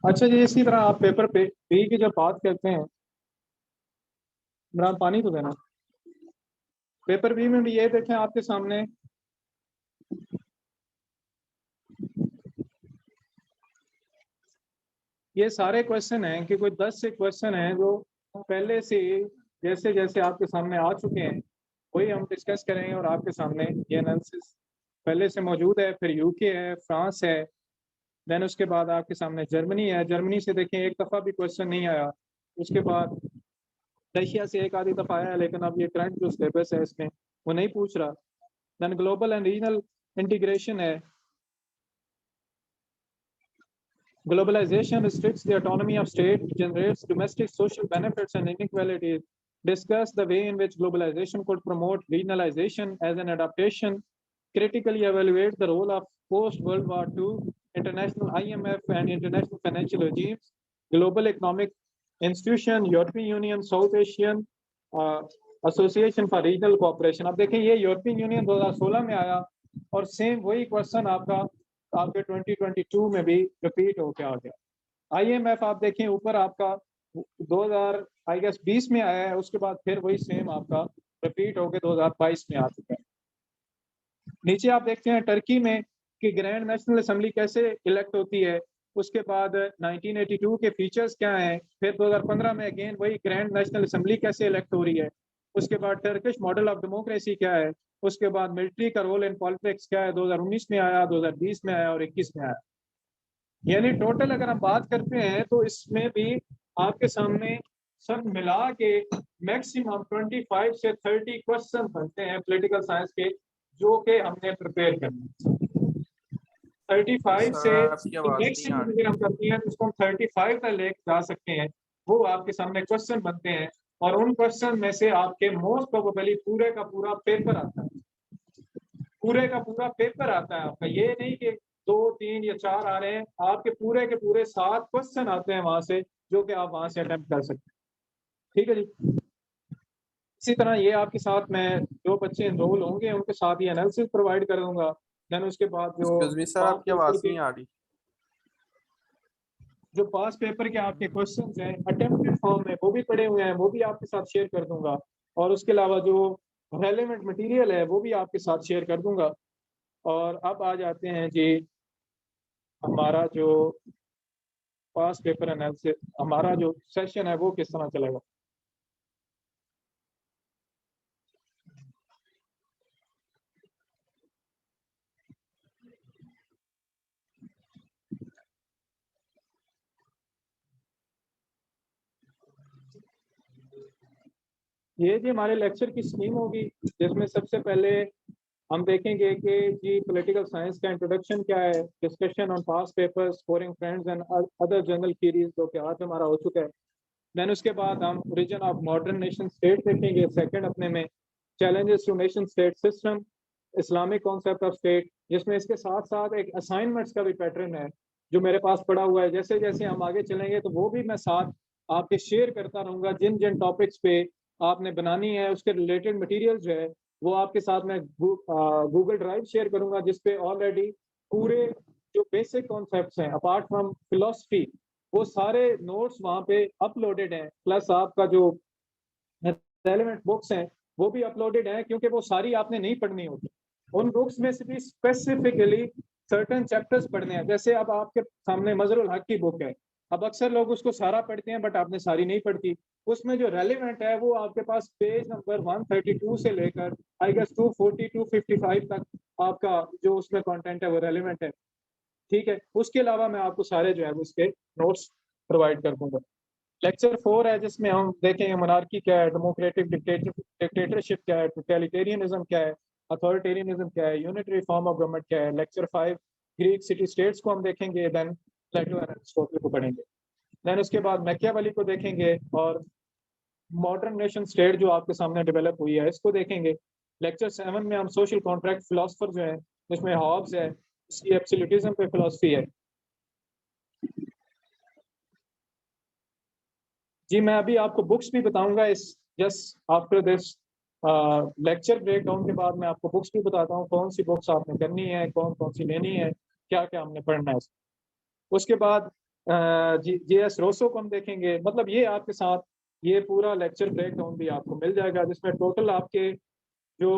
अच्छा जी, इसी तरह आप पेपर पे बी की जब बात करते हैं, इमरान पानी तो देना, पेपर बी में भी ये देखें आपके सामने, ये सारे क्वेश्चन हैं कि कोई 10 से क्वेश्चन हैं जो पहले से जैसे जैसे आपके सामने आ चुके हैं वही हम डिस्कस करेंगे और आपके सामने ये एनालिसिस पहले से मौजूद है। फिर यूके है, फ्रांस है, देन उसके बाद आपके सामने जर्मनी है। जर्मनी से देखें एक दफ़ा भी क्वेश्चन नहीं आया। उसके बाद रशिया से एक आधी दफ़ा आया, लेकिन अब ये करंट जो सिलेबस है इसमें वो नहीं पूछ रहा। Then global and regional integration है। Globalization restricts the autonomy of state, generates domestic social benefits and inequalities. Discuss the way in which globalization could promote regionalization as an adaptation. Critically evaluate the role of post-World War II international IMF and international financial regimes, global economic institution, European Union, South Asian Association for Regional Cooperation. अब देखें ये European union 2016 में आया और same वही question आपका आपके 2022 में भी रिपीट होकर आ गया। IMF आप देखें ऊपर आपका 2020 में आया है, उसके बाद फिर वही सेम आपका रिपीट होकर 2022 में आ चुका है। नीचे आप देखते हैं टर्की में कि ग्रैंड नेशनल असेंबली कैसे इलेक्ट होती है, उसके बाद 1982 के फीचर्स क्या हैं, फिर 2015 में अगेन वही ग्रैंड नेशनल असेंबली कैसे इलेक्ट हो रही है, उसके बाद टर्किश मॉडल ऑफ डेमोक्रेसी क्या है, उसके बाद मिलिट्री का रोल इन पॉलिटिक्स क्या है, 2019 में आया, 2020 में आया और 21 में आया। यानी टोटल अगर हम बात करते हैं तो इसमें भी आपके सामने सब मिला के मैक्सिमम 25 से 30 क्वेश्चन बनते हैं पॉलिटिकल साइंस के, जो कि हमने प्रिपेयर करना 35 से मैक्सिमम अगर हम करते हैं तो उसको हम 35 तक ले जा सकते हैं। वो आपके सामने क्वेश्चन बनते हैं और उन क्वेश्चन में से आपके मोस्ट प्रोबेबली पूरे का पूरा पेपर आता है, पूरे का पूरा पेपर आता है आपका। ये नहीं कि 2, 3 या 4 आ रहे हैं, आपके पूरे के पूरे 7 क्वेश्चन आते हैं वहां से, जो कि आप वहां से अटेम्प्ट कर सकते हैं। ठीक है जी। इसी तरह ये आपके साथ मैं जो बच्चे एनरोल होंगे उनके साथ ही एनालिसिस प्रोवाइड करूंगा। देन उसके बाद जो सर आपकी आवाज नहीं आ रही, जो पास पेपर के आपके क्वेश्चंस हैं अटेम्प्टेड फॉर्म में वो भी पड़े हुए हैं, वो भी आपके साथ शेयर कर दूंगा। और उसके अलावा जो रेलेवेंट मटेरियल है वो भी आपके साथ शेयर कर दूंगा। और अब आ जाते हैं जी हमारा जो पास पेपर एनालिसिस, हमारा जो सेशन है वो किस तरह चलेगा। ये जी हमारे लेक्चर की स्कीम होगी, जिसमें सबसे पहले हम देखेंगे कि जी पॉलिटिकल साइंस का इंट्रोडक्शन क्या है, discussion on pass paper, scoring friends and other general queries जो कि आज हमारा हो चुका है। देन उसके बाद हम origin of modern nation state देखेंगे सेकंड अपने में, challenges to nation state system, Islamic concept of state, जिसमें इसके साथ साथ एक असाइनमेंट्स का भी पैटर्न है जो मेरे पास पड़ा हुआ है। जैसे जैसे हम आगे चलेंगे तो वो भी मैं साथ आपके शेयर करता रहूँगा, जिन जिन टॉपिक्स पे आपने बनानी है उसके रिलेटेड मटेरियल जो है वो आपके साथ मैं गूगल ड्राइव शेयर करूंगा, जिसपे ऑलरेडी पूरे जो बेसिक कॉन्सेप्ट्स हैं अपार्ट फ्रॉम फिलोसफी वो सारे नोट्स वहाँ पे अपलोडेड हैं, प्लस आपका जो रेलेवेंट बुक्स हैं वो भी अपलोडेड हैं, क्योंकि वो सारी आपने नहीं पढ़नी होती। उन बुक्स में से भी स्पेसिफिकली सर्टेन चैप्टर्स पढ़ने हैं। जैसे अब आपके सामने मजरुल हक की बुक है, अब अक्सर लोग उसको सारा पढ़ते हैं बट आपने सारी नहीं पढ़ती। उसमें जो रेलिवेंट है वो आपके पास पेज नंबर 132 से लेकर आई गेस 240 255 तक आपका जो उसमें कंटेंट है वो रेलिवेंट है। ठीक है, उसके अलावा मैं आपको सारे जो है वो इसके नोट्स प्रोवाइड कर दूंगा। लेक्चर 4 है जिसमें हम देखेंगे मोनार्की क्या है, डेमोक्रेटिक डिक्टेटरशिप क्या है, टोटलिटेरियनिज्म क्या है, अथॉरिटेरियनिज्म क्या है, यूनिटरी फॉर्म ऑफ गवर्नमेंट क्या है। लेक्चर 5 ग्रीक सिटी स्टेट्स को हम देखेंगे, देन प्लेटो एंड अरिस्टोटल को पढ़ेंगे। देन उसके बाद मैकियावेली को देखेंगे और मॉडर्न नेशन स्टेट जो आपके सामने डेवलप हुई है इसको देखेंगे। लेक्चर 7 में हम सोशल कॉन्ट्रैक्ट फिलोसफर जो है जिसमें हॉब्स है, इसकी एब्सोल्यूटिज्म पे फिलोसफी है। जी मैं अभी आपको बुक्स भी बताऊंगा इस just after this lecture break down के बाद मैं आपको बुक्स भी बताता हूँ कौन सी बुक्स आपने करनी है, कौन कौन सी लेनी है, क्या क्या हमने पढ़ना है। उसके बाद JS रोसो को हम देखेंगे। मतलब ये आपके साथ ये पूरा लेक्चर ब्रेक डाउन भी आपको मिल जाएगा, जिसमें टोटल आपके जो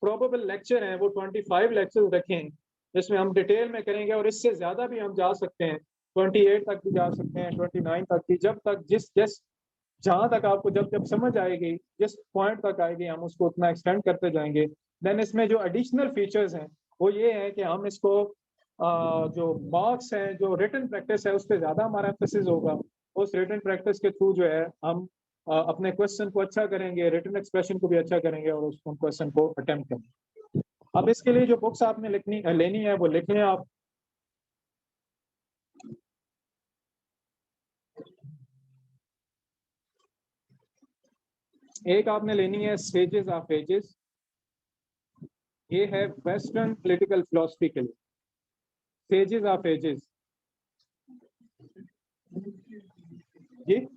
प्रोबेबल लेक्चर हैं वो 25 लेक्चर रखें, जिसमें हम डिटेल में करेंगे और इससे ज़्यादा भी हम जा सकते हैं। 28 तक भी जा सकते हैं, 29 तक भी, जब तक जिस जहां तक आपको जब जब समझ आएगी, जिस पॉइंट तक आएगी, हम उसको उतना एक्सटेंड करते जाएंगे। देन इसमें जो एडिशनल फीचर्स हैं वो ये है कि हम इसको जो मार्क्स हैं, जो रिटन प्रैक्टिस है, उस पर ज़्यादा हमारा एम्फेसिस होगा। उस रिटन प्रैक्टिस के थ्रू जो है हम अपने क्वेश्चन को अच्छा करेंगे, रिटन एक्सप्रेशन को भी अच्छा करेंगे और उस क्वेश्चन को अटेम्प्ट करेंगे। अब इसके लिए जो बुक्स आपने लेनी है वो लिख लें आप। एक आपने लेनी है स्टेजेस ऑफ एजेस, ये है वेस्टर्न पॉलिटिकल फिलोसफी के लिए, स्टेजेस ऑफ एजेस जी।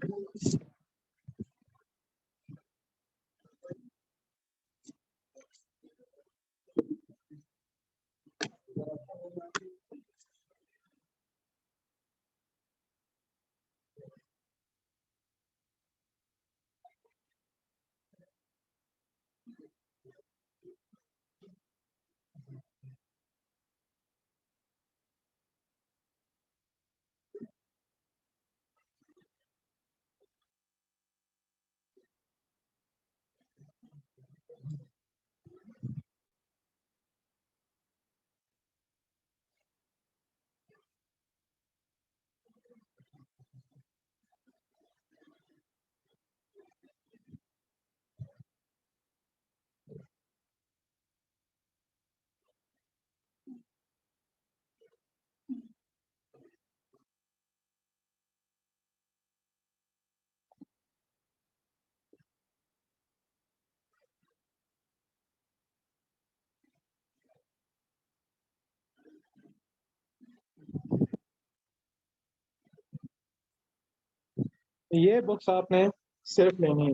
ये बुक्स आपने सिर्फ लेनी है।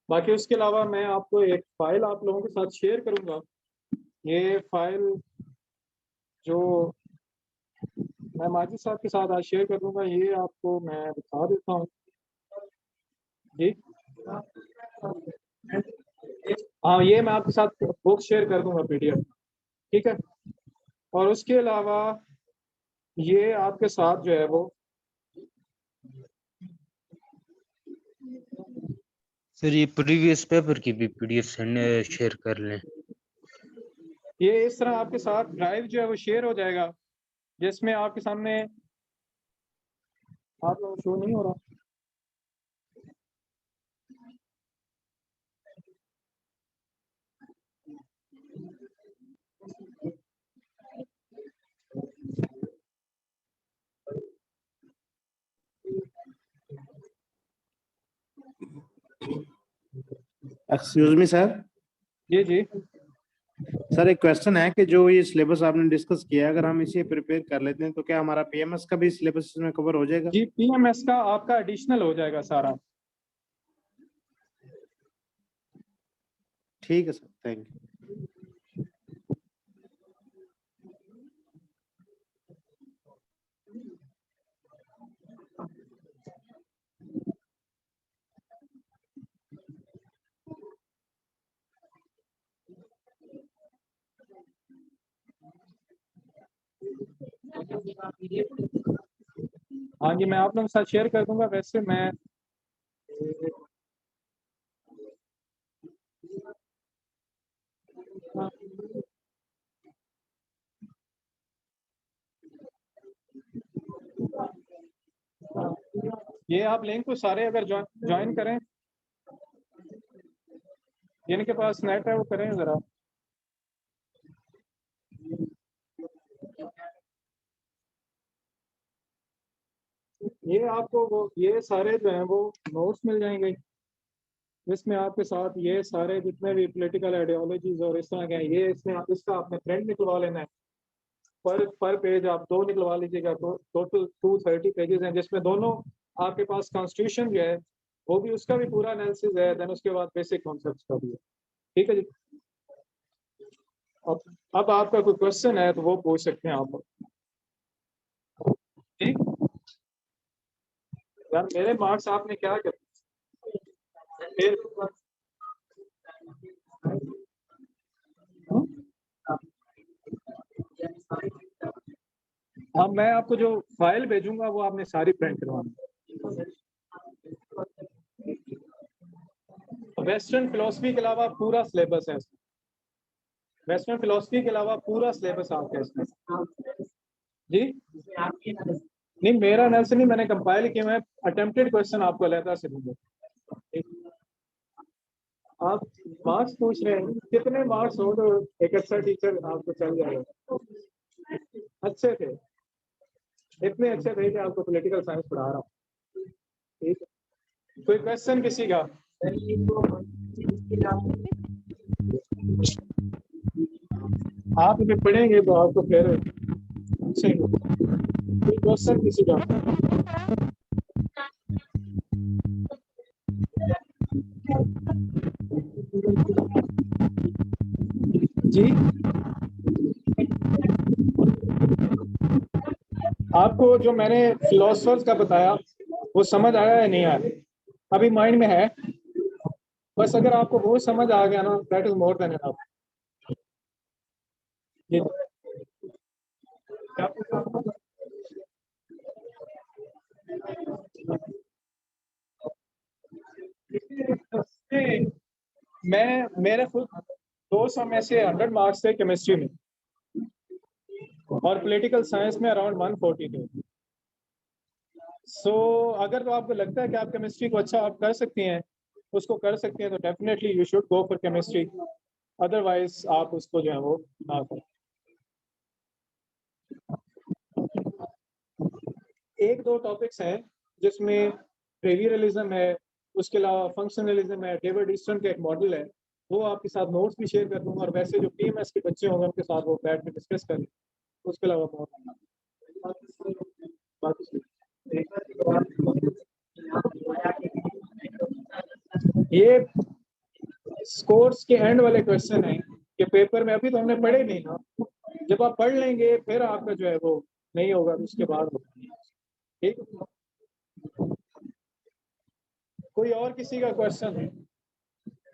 बाकी उसके अलावा मैं आपको एक फाइल आप लोगों के साथ शेयर करूंगा। ये फाइल जो मैं माजिद साहब के साथ आज शेयर कर दूंगा, ये आपको मैं बता देता हूँ जी। हाँ, ये मैं आपके साथ बुक शेयर कर दूंगा PDF, ठीक है। और उसके अलावा ये आपके साथ जो है वो सर ये प्रीवियस पेपर की भी PDF शेयर कर लें। ये इस तरह आपके साथ ड्राइव जो है वो शेयर हो जाएगा, जिसमें आपके सामने आप लोग शो नहीं हो रहा। Excuse me sir. जी जी। सर एक क्वेश्चन है कि जो ये सिलेबस आपने डिस्कस किया है, अगर हम इसे प्रिपेयर कर लेते हैं तो क्या हमारा PMS का भी सिलेबस इसमें कवर हो जाएगा? जी, PMS का आपका एडिशनल हो जाएगा सारा। ठीक है सर, थैंक यू। हाँ जी, मैं आप लोगों के साथ शेयर कर दूंगा। वैसे मैं ये आप लिंक को सारे अगर ज्वाइन करें, जिनके पास नेट है वो करें जरा। ये आपको वो ये सारे जो हैं वो नोट्स मिल जाएंगे, जिसमें आपके साथ ये सारे जितने भी पॉलिटिकल आइडियोलॉजीज और इस तरह के हैं, ये इसमें इसका आपने प्रिंट निकलवा लेना है। पर पेज आप 2 निकलवा लीजिएगा, तो टोटल 230 पेजेस हैं, जिसमें दोनों आपके पास कॉन्स्टिट्यूशन जो है वो भी, उसका भी पूरा एनालिसिस है, देन उसके बाद बेसिक कॉन्सेप्ट्स का भी है। ठीक है जी। अब आपका कोई क्वेश्चन है तो वो पूछ सकते हैं आप। ठीक यार, मेरे मार्क्स आपने क्या कर फिर हाँ, मैं आपको जो फाइल भेजूंगा वो आपने सारी प्रिंट करवानी। वेस्टर्न फिलोसफी के अलावा पूरा सिलेबस है इसमें। वेस्टर्न फिलोसफी के अलावा पूरा सिलेबस आपका इसमें। जी नहीं, मेरा एनालिसिस नहीं, मैंने कंपाइल किया, मैं अटेम्प्टेड क्वेश्चन आपको लेता से दूंगा। आप मार्क्स पूछ रहे हैं, कितने मार्क्स हो तो एक अच्छा टीचर आपको चल जाएगा। अच्छे थे, इतने अच्छे थे कि आपको पॉलिटिकल साइंस पढ़ा रहा हूँ। ठीक है, कोई क्वेश्चन किसी का? आप अगर पढ़ेंगे तो आपको फिर अच्छे, कोई क्वेश्चन किसी का? जी आपको जो मैंने फिलोसफर्स का बताया वो समझ आया या नहीं आया? अभी माइंड में है? बस अगर आपको वो समझ आ गया ना, that is more than enough. मैं मेरे खुद 200 में से 100 मार्क्स थे केमिस्ट्री में, और पॉलिटिकल साइंस में अराउंड 140 थे। सो अगर तो आपको लगता है कि आप केमिस्ट्री को अच्छा आप कर सकती हैं, उसको कर सकते हैं, तो definitely you should go for chemistry. Otherwise आप उसको जो है वो ना करें। एक दो टॉपिक्स हैं जिसमें ट्रिवियलिज्म है, उसके अलावा फंक्शनलिज्म है, डेविड ईस्टर्न का एक मॉडल है, वो आपके साथ नोट्स भी शेयर कर दूंगा, और वैसे जो पीएमएस के बच्चे होंगे उनके साथ वो बैठ के डिस्कस करें। उसके अलावा ये स्कोर्स के एंड वाले क्वेश्चन हैं कि पेपर में, अभी तो हमने पढ़े नहीं ना, जब आप पढ़ लेंगे फिर आपका जो है वो नहीं होगा, तो उसके बाद होगा। ठीक, कोई और किसी का क्वेश्चन है?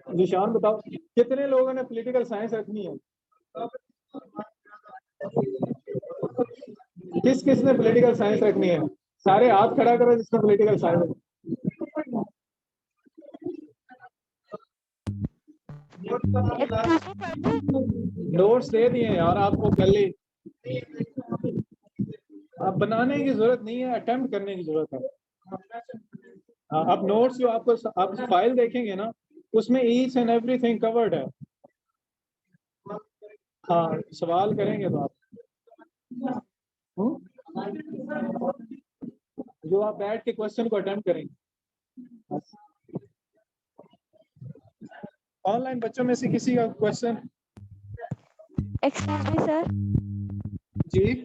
निशान बताओ, कितने लोगों ने पॉलिटिकल साइंस रखनी है? किस किस ने पॉलिटिकल साइंस रखनी है? सारे हाथ खड़ा करो जिसने पॉलिटिकल साइंस। नोट्स दे दिए यार आपको कल ही, अब बनाने की जरूरत नहीं है, अटेम्प्ट करने की जरूरत है। हाँ, अब नोट्स जो आपको, आप फाइल देखेंगे ना, उसमें ईच एंड एवरीथिंग कवर्ड है। हाँ, सवाल करेंगे तो आप जो आप बैठ के क्वेश्चन को अटेम्प्ट करेंगे। ऑनलाइन बच्चों में से किसी का क्वेश्चन? Excuse me sir. जी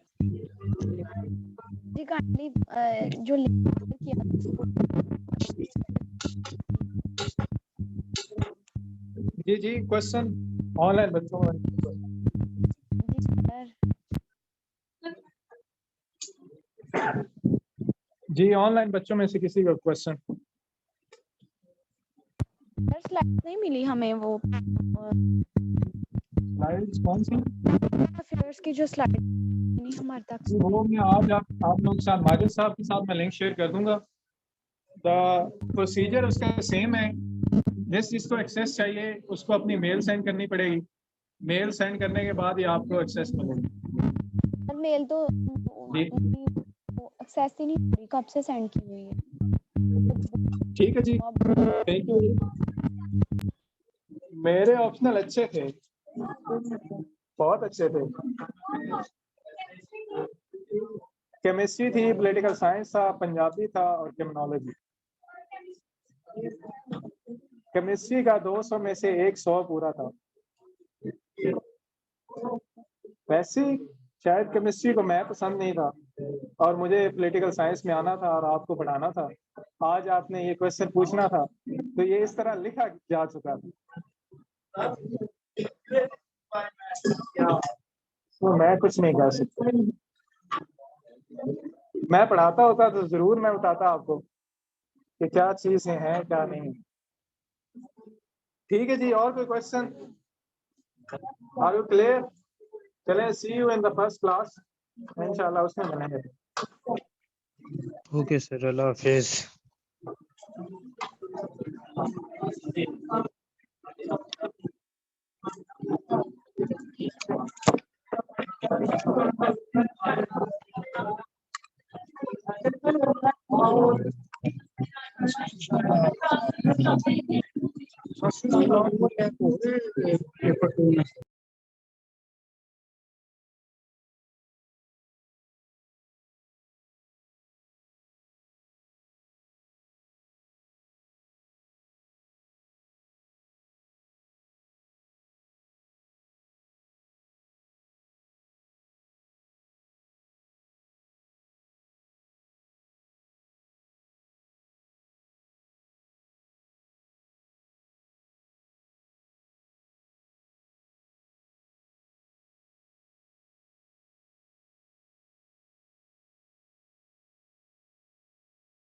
जी काइंडली जो किया जी क्वेश्चन ऑनलाइन बच्चों में। जी ऑनलाइन बच्चों में से किसी का क्वेश्चन? सर स्लाइड नहीं मिली हमें, वो स्लाइड्स कौन सी? अफेयर्स की जो स्लाइड नहीं हमारे तक। वो मैं आज आप लोग के साथ, माजिद साहब के साथ मैं लिंक शेयर कर दूंगा। द प्रोसीजर उसका सेम है। जिस जिसको एक्सेस चाहिए उसको अपनी मेल सेंड करनी पड़ेगी। मेल सेंड करने के बाद ही आपको एक्सेस मिलेगा। सर मेल तो एक्सेस ही नहीं हो रही, कब से सेंड की हुई है। ठीक है जी, थैंक यू। मेरे ऑप्शनल अच्छे थे, बहुत अच्छे थे। केमिस्ट्री थी, पॉलिटिकल साइंस था, पंजाबी था और क्रिमिनोलॉजी। केमिस्ट्री का 200 में से 100 पूरा था। वैसे शायद केमिस्ट्री को मैं पसंद नहीं था और मुझे पॉलिटिकल साइंस में आना था और आपको पढ़ाना था। आज आपने ये क्वेश्चन पूछना था तो ये इस तरह लिखा जा चुका था, तो मैं कुछ नहीं कर सकता। मैं पढ़ाता होता तो जरूर मैं बताता आपको कि क्या चीजें हैं क्या नहीं। ठीक है जी, और कोई क्वेश्चन? Are you clear? चलें, see you in the first class. इंशाल्लाह उसमें बनाएंगे। ओके सर, अल्लाह हाफिज। पेपर 2 में